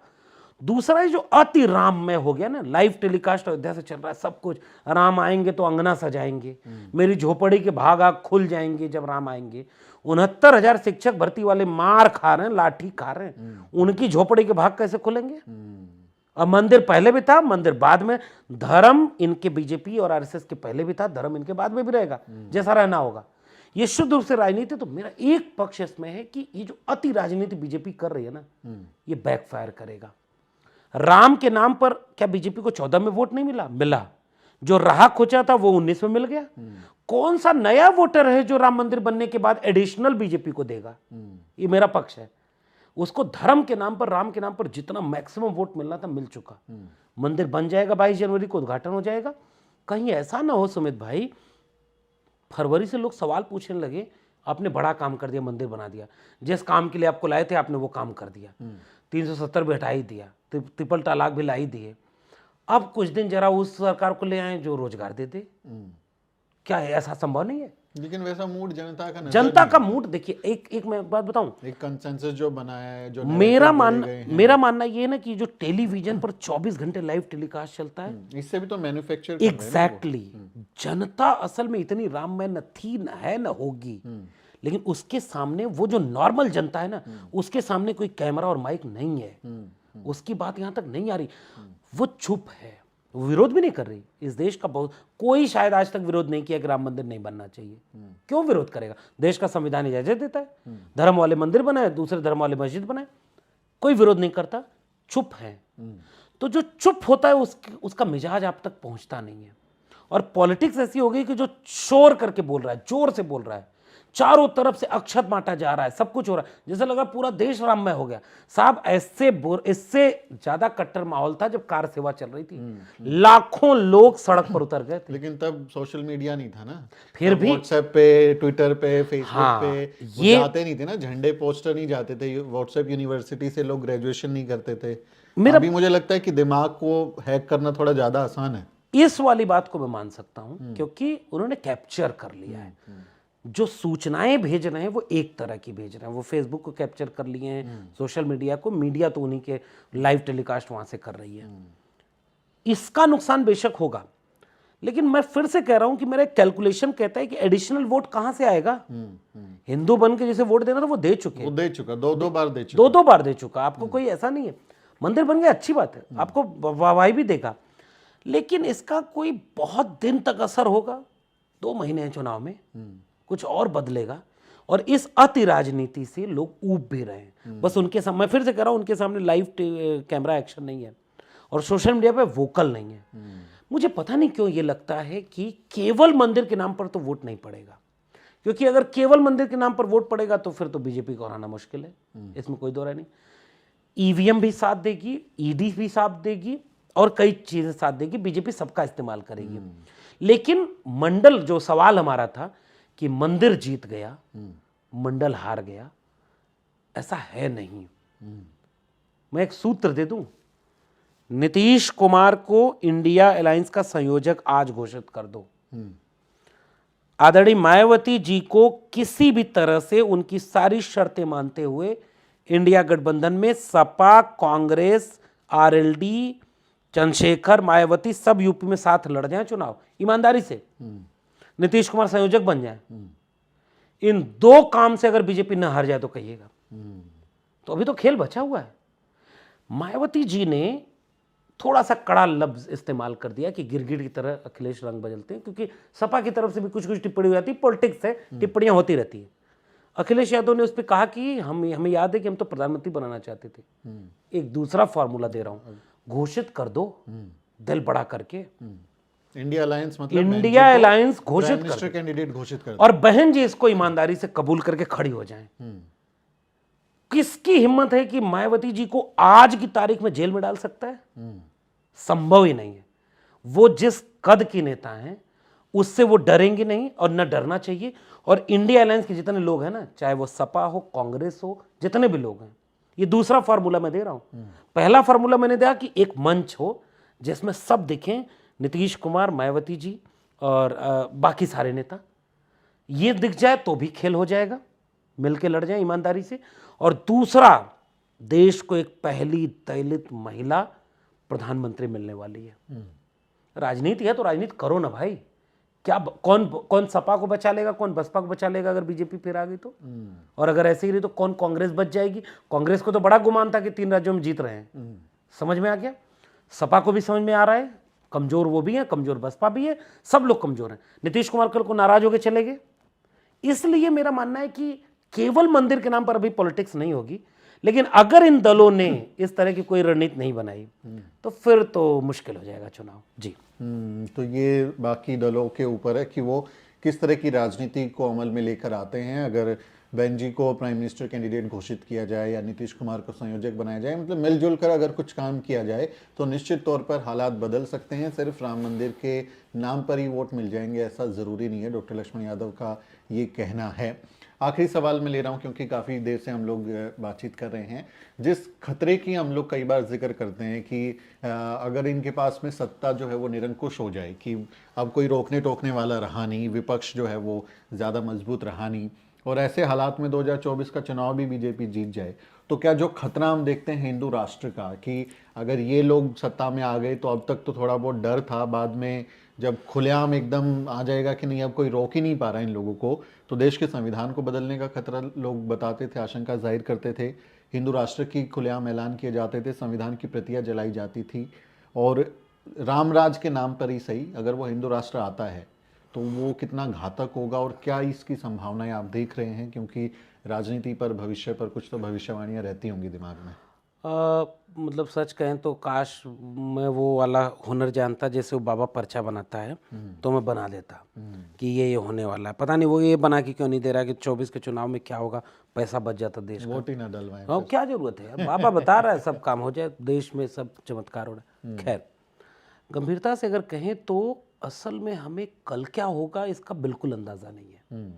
दूसरा है जो अति राममय हो गया ना, लाइव टेलीकास्ट अयोध्या से चल रहा है, सब कुछ राम आएंगे तो अंगना सजाएंगे, मेरी झोपड़ी के भाग आग खुल जाएंगे जब राम आएंगे। 69,000 शिक्षक भर्ती वाले मार खा रहे हैं, लाठी खा रहे हैं, उनकी झोपड़ी के भाग कैसे खुलेंगे? अब मंदिर पहले भी था, मंदिर बाद में, धर्म इनके बीजेपी और आरएसएस के पहले भी था, धर्म इनके बाद में भी रहेगा, जैसा रहना होगा। ये शुद्ध रूप से राजनीति। तो मेरा एक पक्ष इसमें है कि ये जो अति राजनीति बीजेपी कर रही है ना, ये बैकफायर करेगा। राम के नाम पर क्या बीजेपी को 14 में वोट नहीं मिला? मिला। जो राह खोचा था वो 19 में मिल गया। कौन सा नया वोटर है जो राम मंदिर बनने के बाद एडिशनल बीजेपी को देगा? ये मेरा पक्ष है। उसको धर्म के नाम पर, राम के नाम पर जितना मैक्सिमम वोट मिलना था मिल चुका। मंदिर बन जाएगा, 22 जनवरी को उद्घाटन हो जाएगा। कहीं ऐसा ना हो सुमित भाई, फरवरी से लोग सवाल पूछने लगे, आपने बड़ा काम कर दिया, मंदिर बना दिया, जिस काम के लिए आपको लाए थे आपने वो काम कर दिया, 370 भी हटा ही दिया, ट्रिपल तलाक भी ला ही दिए, अब कुछ दिन जरा उस सरकार को ले आए जो रोजगार दे दे। क्या ऐसा संभव नहीं है? लेकिन वैसा मूड जनता का मूड देखिए, एक मैं एक बात बताऊं, एक कंसेंसस जो बनाया है, जो मेरा मानना ये है ना कि जो टेलीविजन पर 24 घंटे लाइव टेलीकास्ट चलता है, इससे भी तो मैन्युफैक्चर एग्जैक्टली जनता असल में इतनी राममय न थी, न है, न होगी। लेकिन उसके सामने वो जो नॉर्मल जनता है ना, उसके सामने कोई कैमरा और माइक नहीं है, उसकी बात यहां तक नहीं आ रही, वो चुप है, विरोध भी नहीं कर रही। इस देश का बहुत कोई शायद आज तक विरोध नहीं किया कि राम मंदिर नहीं बनना चाहिए। क्यों विरोध करेगा? देश का संविधान इजाजत देता है, धर्म वाले मंदिर बनाए, दूसरे धर्म वाले मस्जिद बनाए, कोई विरोध नहीं करता, चुप है। तो जो चुप होता है उसका मिजाज आप तक पहुंचता नहीं है। और पॉलिटिक्स ऐसी हो गई कि जो शोर करके बोल रहा है, जोर से बोल रहा है, चारों तरफ से अक्षत बांटा जा रहा है, सब कुछ हो रहा है, जैसे लगा पूरा देश राममय हो गया साहब। इससे ज्यादा कट्टर माहौल था जब कार सेवा चल रही थी, लाखों लोग सड़क पर उतर गए थे। लेकिन तब सोशल मीडिया नहीं था ना, फिर भी व्हाट्सएप पे, ट्विटर पे, फेसबुक पे ये जाते नहीं थे ना, झंडे पोस्टर नहीं जाते थे, व्हाट्सएप यूनिवर्सिटी से लोग ग्रेजुएशन नहीं करते थे। अभी मुझे लगता है कि दिमाग को हैक करना थोड़ा ज्यादा आसान है। इस वाली बात को मैं मान सकता हूं, क्योंकि उन्होंने कैप्चर कर लिया है। जो सूचनाएं भेज रहे हैं वो एक तरह की भेज रहे हैं, वो फेसबुक को कैप्चर कर लिए हैं, सोशल मीडिया को, मीडिया तो उन्हीं के लाइव टेलीकास्ट वहां से कर रही है। इसका नुकसान बेशक होगा, लेकिन मैं फिर से कह रहा हूं कि मेरा कैलकुलेशन कहता है कि एडिशनल वोट कहां से आएगा? हिंदू बन के जैसे वोट देना था वो दे चुके, वो दे चुका, दो बार दे चुका, दो बार दे चुका। आपको कोई ऐसा नहीं है, मंदिर बन गया अच्छी बात है, आपको वाहवाही भी देगा, लेकिन इसका कोई बहुत दिन तक असर होगा? 2 महीने हैं चुनाव में, कुछ और बदलेगा? और इस अति राजनीति से लोग ऊब भी रहे हैं। बस उनके सामने, मैं फिर से कह रहा हूं, उनके सामने लाइव कैमरा एक्शन नहीं है और सोशल मीडिया पे वोकल नहीं है। मुझे पता नहीं क्यों ये लगता है कि केवल मंदिर के नाम पर तो वोट नहीं पड़ेगा, क्योंकि अगर केवल मंदिर के नाम पर वोट पड़ेगा तो फिर तो बीजेपी को हराना मुश्किल है, इसमें कोई दो राय नहीं। ईवीएम भी साथ देगी, ईडी भी साथ देगी और कई चीजें साथ देगी, बीजेपी सबका इस्तेमाल करेगी। लेकिन मंडल, जो सवाल हमारा था कि मंदिर जीत गया, मंडल हार गया, ऐसा है नहीं। मैं एक सूत्र दे दूं, नीतीश कुमार को इंडिया अलायंस का संयोजक आज घोषित कर दो। आदरणीय मायावती जी को किसी भी तरह से उनकी सारी शर्तें मानते हुए इंडिया गठबंधन में सपा, कांग्रेस, आरएलडी, चंद्रशेखर, मायावती सब यूपी में साथ लड़ जाएं चुनाव ईमानदारी से, नीतीश कुमार संयोजक बन जाए। इन 2 काम से अगर बीजेपी न हार जाए तो कहिएगा। तो अभी तो खेल बचा हुआ है। मायावती जी ने थोड़ा सा कड़ा लफ्ज इस्तेमाल कर दिया कि गिरगिट की तरह अखिलेश रंग बदलते हैं, क्योंकि सपा की तरफ से भी कुछ कुछ टिप्पणी हो जाती है, पॉलिटिक्स है, टिप्पणियां होती रहती है। अखिलेश यादव ने उस पर कहा कि हमें याद है कि हम तो प्रधानमंत्री बनाना चाहते थे। एक दूसरा फॉर्मूला दे रहा हूं, घोषित कर दो दिल बड़ा करके, इंडिया अलायंस, मतलब इंडिया अलायंस घोषित कर मिनिस्टर कैंडिडेट घोषित कर, और बहन जी इसको ईमानदारी से कबूल करके खड़ी हो जाएं। किसकी हिम्मत है कि मायावती जी को आज की तारीख में जेल में डाल सकता है? संभव ही नहीं है। वो जिस कद की नेता हैं उससे वो डरेंगे नहीं और न डरना चाहिए। और इंडिया अलायंस के जितने लोग हैं ना, चाहे वो सपा हो, कांग्रेस हो, जितने भी लोग हैं, ये दूसरा फार्मूला मैं दे रहा हूं। पहला फार्मूला मैंने दिया कि एक मंच हो जिसमें सब दिखें, नीतीश कुमार, मायावती जी और बाकी सारे नेता। ये दिख जाए तो भी खेल हो जाएगा, मिलके लड़ जाए ईमानदारी से। और दूसरा, देश को एक पहली दलित महिला प्रधानमंत्री मिलने वाली है। राजनीति है तो राजनीति करो ना भाई। क्या कौन सपा को बचा लेगा, कौन बसपा को बचा लेगा अगर बीजेपी फिर आ गई तो? और अगर ऐसे ही रही तो कौन कांग्रेस बच जाएगी? कांग्रेस को तो बड़ा गुमान था कि 3 राज्यों में जीत रहे हैं, समझ में आ गया। सपा को भी समझ में आ रहा है, कमजोर वो भी है, कमजोर बसपा भी है, सब लोग कमजोर हैं। नीतीश कुमार कल को नाराज होकर चले गए। इसलिए मेरा मानना है कि केवल मंदिर के नाम पर अभी पॉलिटिक्स नहीं होगी, लेकिन अगर इन दलों ने इस तरह की कोई रणनीति नहीं बनाई तो फिर तो मुश्किल हो जाएगा चुनाव जी। तो ये बाकी दलों के ऊपर है कि वो किस तरह की राजनीति को अमल में लेकर आते हैं। अगर बहन जी को प्राइम मिनिस्टर कैंडिडेट घोषित किया जाए या नीतीश कुमार को संयोजक बनाया जाए, मतलब मिलजुल कर अगर कुछ काम किया जाए तो निश्चित तौर पर हालात बदल सकते हैं। सिर्फ राम मंदिर के नाम पर ही वोट मिल जाएंगे ऐसा ज़रूरी नहीं है, डॉक्टर लक्ष्मण यादव का ये कहना है। आखिरी सवाल मैं ले रहा हूं क्योंकि काफ़ी देर से हम लोग बातचीत कर रहे हैं। जिस खतरे की हम लोग कई बार जिक्र करते हैं कि अगर इनके पास में सत्ता जो है वो निरंकुश हो जाए, कि अब कोई रोकने टोकने वाला रहा नहीं, विपक्ष जो है वो ज़्यादा मजबूत रहा नहीं, और ऐसे हालात में 2024 का चुनाव भी बीजेपी जीत जाए, तो क्या जो खतरा हम देखते हैं हिंदू राष्ट्र का, कि अगर ये लोग सत्ता में आ गए तो अब तक तो थोड़ा बहुत डर था, बाद में जब खुलेआम एकदम आ जाएगा कि नहीं अब कोई रोक ही नहीं पा रहा इन लोगों को, तो देश के संविधान को बदलने का खतरा लोग बताते थे, आशंका जाहिर करते थे। हिंदू राष्ट्र की खुलेआम ऐलान किए जाते थे, संविधान की प्रतियां जलाई जाती थी, और रामराज के नाम पर ही सही अगर वो हिंदू राष्ट्र आता है तो वो कितना घातक होगा और क्या इसकी संभावनाएं आप देख रहे हैं? क्योंकि राजनीति पर, भविष्य पर कुछ तो भविष्यवाणियां रहती होंगी दिमाग में। मतलब सच कहें तो काश मैं वो वाला हुनर जानता जैसे वो बाबा पर्चा बनाता है तो मैं बना देता कि ये होने वाला है। पता नहीं वो ये बना के क्यों नहीं दे रहा कि 24 के चुनाव में क्या होगा, पैसा बच जाता देश का। वोट ही ना डलवाएं। हाँ, क्या जरूरत है, बाबा बता रहा है सब काम हो जाए, देश में सब चमत्कार हो रहा है। खैर, गंभीरता से अगर कहें तो असल में हमें कल क्या होगा इसका बिल्कुल अंदाजा नहीं है।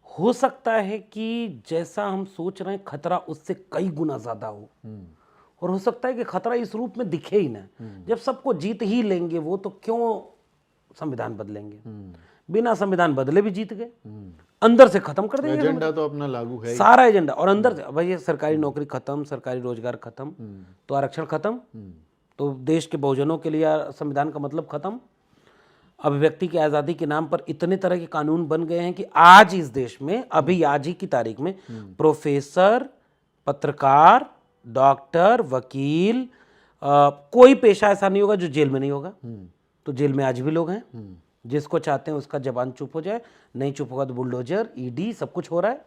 हो सकता है कि जैसा हम सोच रहे हैं खतरा उससे कई गुना ज्यादा हो, और हो सकता है कि खतरा इस रूप में दिखे ही ना। जब सबको जीत ही लेंगे वो तो क्यों संविधान बदलेंगे? बिना संविधान बदले भी जीत गए, अंदर से खत्म कर देंगे। एजेंडा तो अपना लागू है, सारा एजेंडा, और अंदर से भाई सरकारी नौकरी खत्म, सरकारी रोजगार खत्म, तो आरक्षण खत्म, तो देश के बहुजनों के लिए संविधान का मतलब खत्म। अभिव्यक्ति की आज़ादी के नाम पर इतने तरह के कानून बन गए हैं कि आज इस देश में, अभी आज ही की तारीख में, प्रोफेसर, पत्रकार, डॉक्टर, वकील, कोई पेशा ऐसा नहीं होगा जो जेल में नहीं होगा। तो जेल में आज भी लोग हैं। जिसको चाहते हैं उसका जबान चुप हो जाए, नहीं चुप होगा तो बुलडोजर, ईडी, सब कुछ हो रहा है।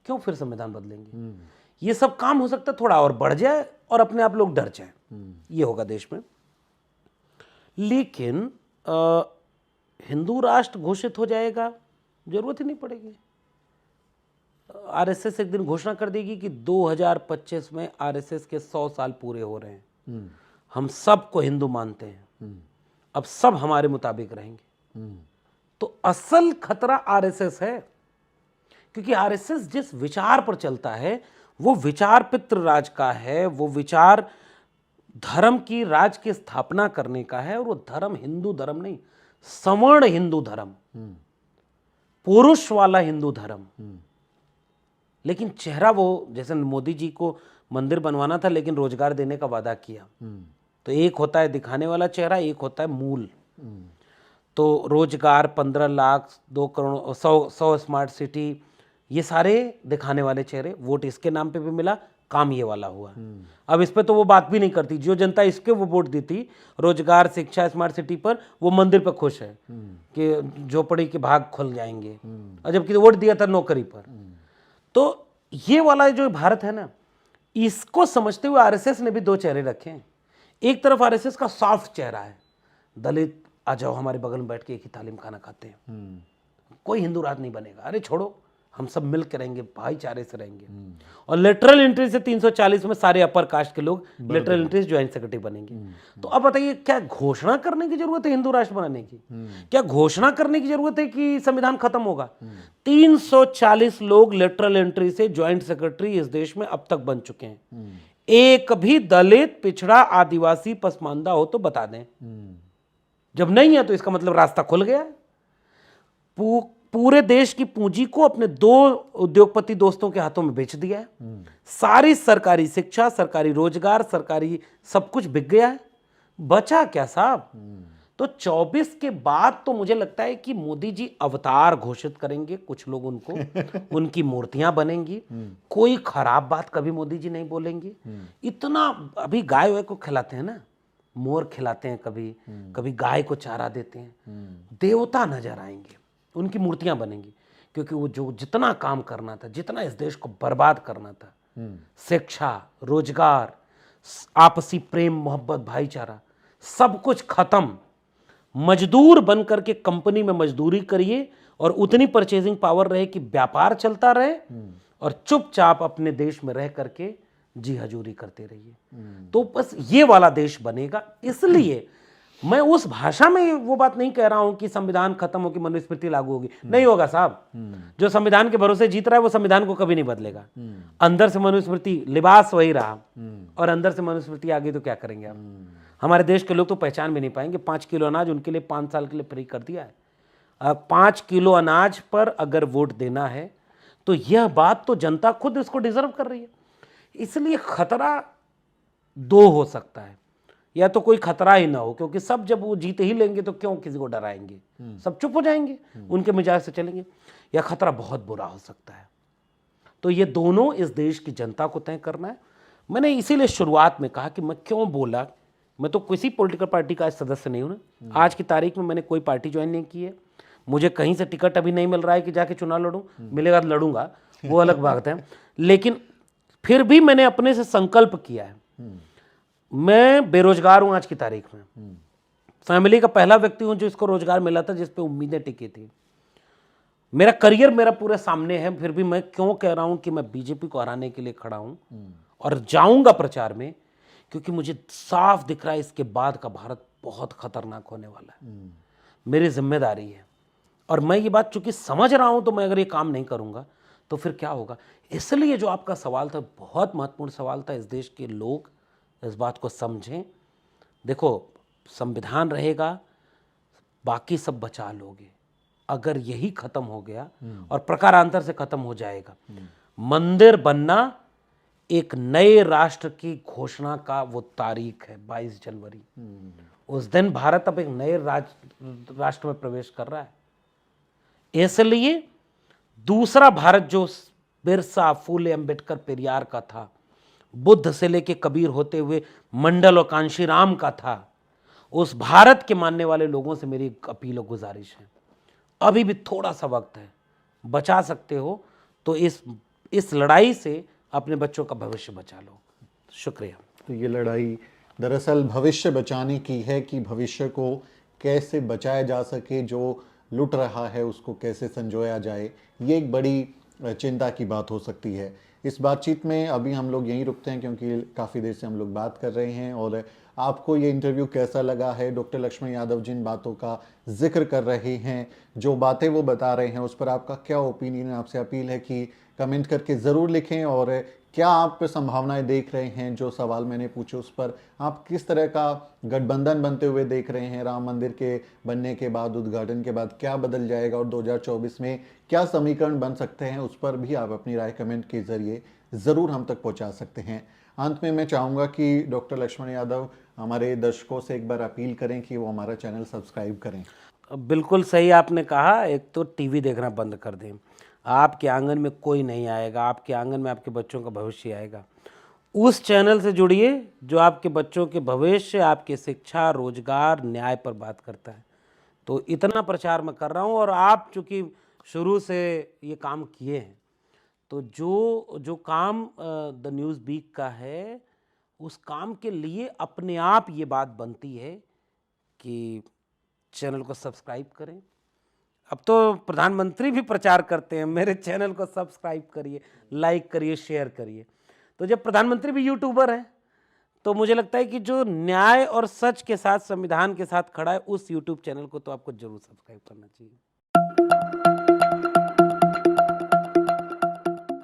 क्यों फिर संविधान बदलेंगे? ये सब काम हो सकता है थोड़ा और बढ़ जाए और अपने आप लोग डर जाए, ये होगा देश में। लेकिन हिंदू राष्ट्र घोषित हो जाएगा, जरूरत ही नहीं पड़ेगी। आरएसएस एक दिन घोषणा कर देगी कि 2025 में आरएसएस के 100 साल पूरे हो रहे हैं, हम सबको हिंदू मानते हैं, अब सब हमारे मुताबिक रहेंगे। तो असल खतरा आरएसएस है, क्योंकि आरएसएस जिस विचार पर चलता है वो विचार पितृराज का है, वो विचार धर्म की राज की स्थापना करने का है, और वो धर्म हिंदू धर्म नहीं, सवर्ण हिंदू धर्म, पुरुष वाला हिंदू धर्म। लेकिन चेहरा वो, जैसे मोदी जी को मंदिर बनवाना था लेकिन रोजगार देने का वादा किया, तो एक होता है दिखाने वाला चेहरा, एक होता है मूल। तो रोजगार, 15 लाख, 2 करोड़, 100 स्मार्ट सिटी, ये सारे दिखाने वाले चेहरे। वोट इसके नाम पे भी मिला, काम ये वाला हुआ। अब इस पे तो वो बात भी नहीं करती। जो जनता इसके वो वोट दी थी रोजगार, शिक्षा, स्मार्ट सिटी पर, वो मंदिर पे खुश है कि झोपड़ी के भाग खुल जाएंगे, और जबकि वोट दिया था नौकरी पर। तो ये वाला जो भारत है ना, इसको समझते हुए आरएसएस ने भी दो चेहरे रखे हैं। एक तरफ आरएसएस का सॉफ्ट चेहरा है, दलित आ जाओ हमारे बगल में बैठ के एक ही थाली में खाना खाते हैं, कोई हिंदू राज नहीं बनेगा, अरे छोड़ो हम सब मिल के रहेंगे, भाईचारे से रहेंगे। और लेटरल एंट्री से 340 में सारे अपर कास्ट के लोग लेटरल एंट्री से ज्वाइंट सेक्रेटरी बनेंगे। तो अब बताइए, क्या घोषणा करने की जरूरत है हिंदू राष्ट्र बनाने की? क्या घोषणा करने की जरूरत है कि संविधान खत्म होगा? 340 लोग लेटरल एंट्री से ज्वाइंट सेक्रेटरी इस देश में अब तक बन चुके हैं। एक भी दलित, पिछड़ा, आदिवासी, पसमानदा हो तो बता दें। जब नहीं है तो इसका मतलब रास्ता खुल गया है। पूरे देश की पूंजी को अपने दो उद्योगपति दोस्तों के हाथों में बेच दिया है। सारी सरकारी शिक्षा, सरकारी रोजगार, सरकारी सब कुछ बिक गया है। बचा क्या साहब? तो 24 के बाद तो मुझे लगता है कि मोदी जी अवतार घोषित करेंगे, कुछ लोग उनको उनकी मूर्तियां बनेंगी। कोई खराब बात कभी मोदी जी नहीं बोलेंगे। इतना अभी गाय वाय को खिलाते हैं ना, मोर खिलाते हैं, कभी कभी गाय को चारा देते हैं। देवता नजर आएंगे, उनकी मूर्तियां बनेंगी, क्योंकि वो जो जितना काम करना था, जितना इस देश को बर्बाद करना था, शिक्षा, रोजगार, आपसी प्रेम, मोहब्बत, भाईचारा, सब कुछ खत्म। मजदूर बनकर के कंपनी में मजदूरी करिए और उतनी परचेजिंग पावर रहे कि व्यापार चलता रहे, और चुपचाप अपने देश में रह करके जी हजूरी करते रहिए। तो बस ये वाला देश बनेगा। इसलिए मैं उस भाषा में वो बात नहीं कह रहा हूं कि संविधान खत्म हो कि मनुस्मृति लागू होगी। नहीं होगा साहब। जो संविधान के भरोसे जीत रहा है वो संविधान को कभी नहीं बदलेगा। अंदर से मनुस्मृति, लिबास वही रहा, और अंदर से मनुस्मृति आ गई तो क्या करेंगे आप? हमारे देश के लोग तो पहचान भी नहीं पाएंगे। 5 किलो अनाज उनके लिए 5 साल के लिए फ्री कर दिया है। अब 5 किलो अनाज पर अगर वोट देना है तो यह बात तो जनता खुद इसको डिजर्व कर रही है। इसलिए खतरा दो हो सकता है, या तो कोई खतरा ही ना हो, क्योंकि सब जब वो जीते ही लेंगे तो क्यों किसी को डराएंगे, सब चुप हो जाएंगे, उनके मिजाज से चलेंगे, या खतरा बहुत बुरा हो सकता है। तो ये दोनों इस देश की जनता को तय करना है। मैंने इसीलिए शुरुआत में कहा कि मैं क्यों बोला, मैं तो किसी पॉलिटिकल पार्टी का सदस्य नहीं हूं ना। आज की तारीख में मैंने कोई पार्टी ज्वाइन नहीं की है। मुझे कहीं से टिकट अभी नहीं मिल रहा है कि जाके चुनाव लड़ूं, मिलेगा तो लड़ूंगा, वो अलग बात है। लेकिन फिर भी मैंने अपने से संकल्प किया है। मैं बेरोजगार हूं आज की तारीख में, फैमिली का पहला व्यक्ति हूं जो इसको रोजगार मिला था, जिस पे उम्मीदें टिकी थी। मेरा करियर मेरा पूरे सामने है, फिर भी मैं क्यों कह रहा हूं कि मैं बीजेपी को हराने के लिए खड़ा हूं और जाऊंगा प्रचार में, क्योंकि मुझे साफ दिख रहा है इसके बाद का भारत बहुत खतरनाक होने वाला है। मेरी जिम्मेदारी है, और मैं ये बात चूंकि समझ रहा हूं, तो मैं अगर ये काम नहीं करूंगा तो फिर क्या होगा। इसलिए जो आपका सवाल था बहुत महत्वपूर्ण सवाल था। इस देश के लोग इस बात को समझें। देखो, संविधान रहेगा, बाकी सब बचा लोगे। अगर यही खत्म हो गया और प्रकारांतर से खत्म हो जाएगा, मंदिर बनना एक नए राष्ट्र की घोषणा का वो तारीख है 22 जनवरी। उस दिन भारत अब एक नए राष्ट्र में प्रवेश कर रहा है। इसलिए दूसरा भारत जो बिरसा, फूले, अंबेडकर, पेरियार का था, बुद्ध से लेके कबीर होते हुए मंडल और कांशीराम का था, उस भारत के मानने वाले लोगों से मेरी अपील और गुजारिश है, अभी भी थोड़ा सा वक्त है, बचा सकते हो तो इस लड़ाई से अपने बच्चों का भविष्य बचा लो। शुक्रिया। तो ये लड़ाई दरअसल भविष्य बचाने की है कि भविष्य को कैसे बचाया जा सके, जो लुट रहा है उसको कैसे संजोया जाए, ये एक बड़ी चिंता की बात हो सकती है। इस बातचीत में अभी हम लोग यहीं रुकते हैं, क्योंकि काफ़ी देर से हम लोग बात कर रहे हैं। और आपको ये इंटरव्यू कैसा लगा है, डॉक्टर लक्ष्मण यादव जिन बातों का जिक्र कर रहे हैं, जो बातें वो बता रहे हैं, उस पर आपका क्या ओपिनियन है? आपसे अपील है कि कमेंट करके ज़रूर लिखें, और क्या आप संभावनाएं देख रहे हैं, जो सवाल मैंने पूछे उस पर आप किस तरह का गठबंधन बनते हुए देख रहे हैं। राम मंदिर के बनने के बाद, उद्घाटन के बाद क्या बदल जाएगा, और 2024 में क्या समीकरण बन सकते हैं, उस पर भी आप अपनी राय कमेंट के जरिए ज़रूर हम तक पहुंचा सकते हैं। अंत में मैं चाहूँगा कि डॉक्टर लक्ष्मण यादव हमारे दर्शकों से एक बार अपील करें कि वो हमारा चैनल सब्सक्राइब करें। बिल्कुल सही आपने कहा। एक तो टीवी देखना बंद कर दें। आपके आंगन में कोई नहीं आएगा, आपके आंगन में आपके बच्चों का भविष्य आएगा। उस चैनल से जुड़िए जो आपके बच्चों के भविष्य, आपकी शिक्षा, रोजगार, न्याय पर बात करता है। तो इतना प्रचार मैं कर रहा हूँ, और आप चूंकि शुरू से ये काम किए हैं, तो जो जो काम द न्यूज़ वीक का है, उस काम के लिए अपने आप ये बात बनती है कि चैनल को सब्सक्राइब करें। अब तो प्रधानमंत्री भी प्रचार करते हैं, मेरे चैनल को सब्सक्राइब करिए, लाइक करिए, शेयर करिए। तो जब प्रधानमंत्री भी यूट्यूबर हैं, तो मुझे लगता है कि जो न्याय और सच के साथ, संविधान के साथ खड़ा है, उस यूट्यूब चैनल को तो आपको जरूर सब्सक्राइब करना चाहिए।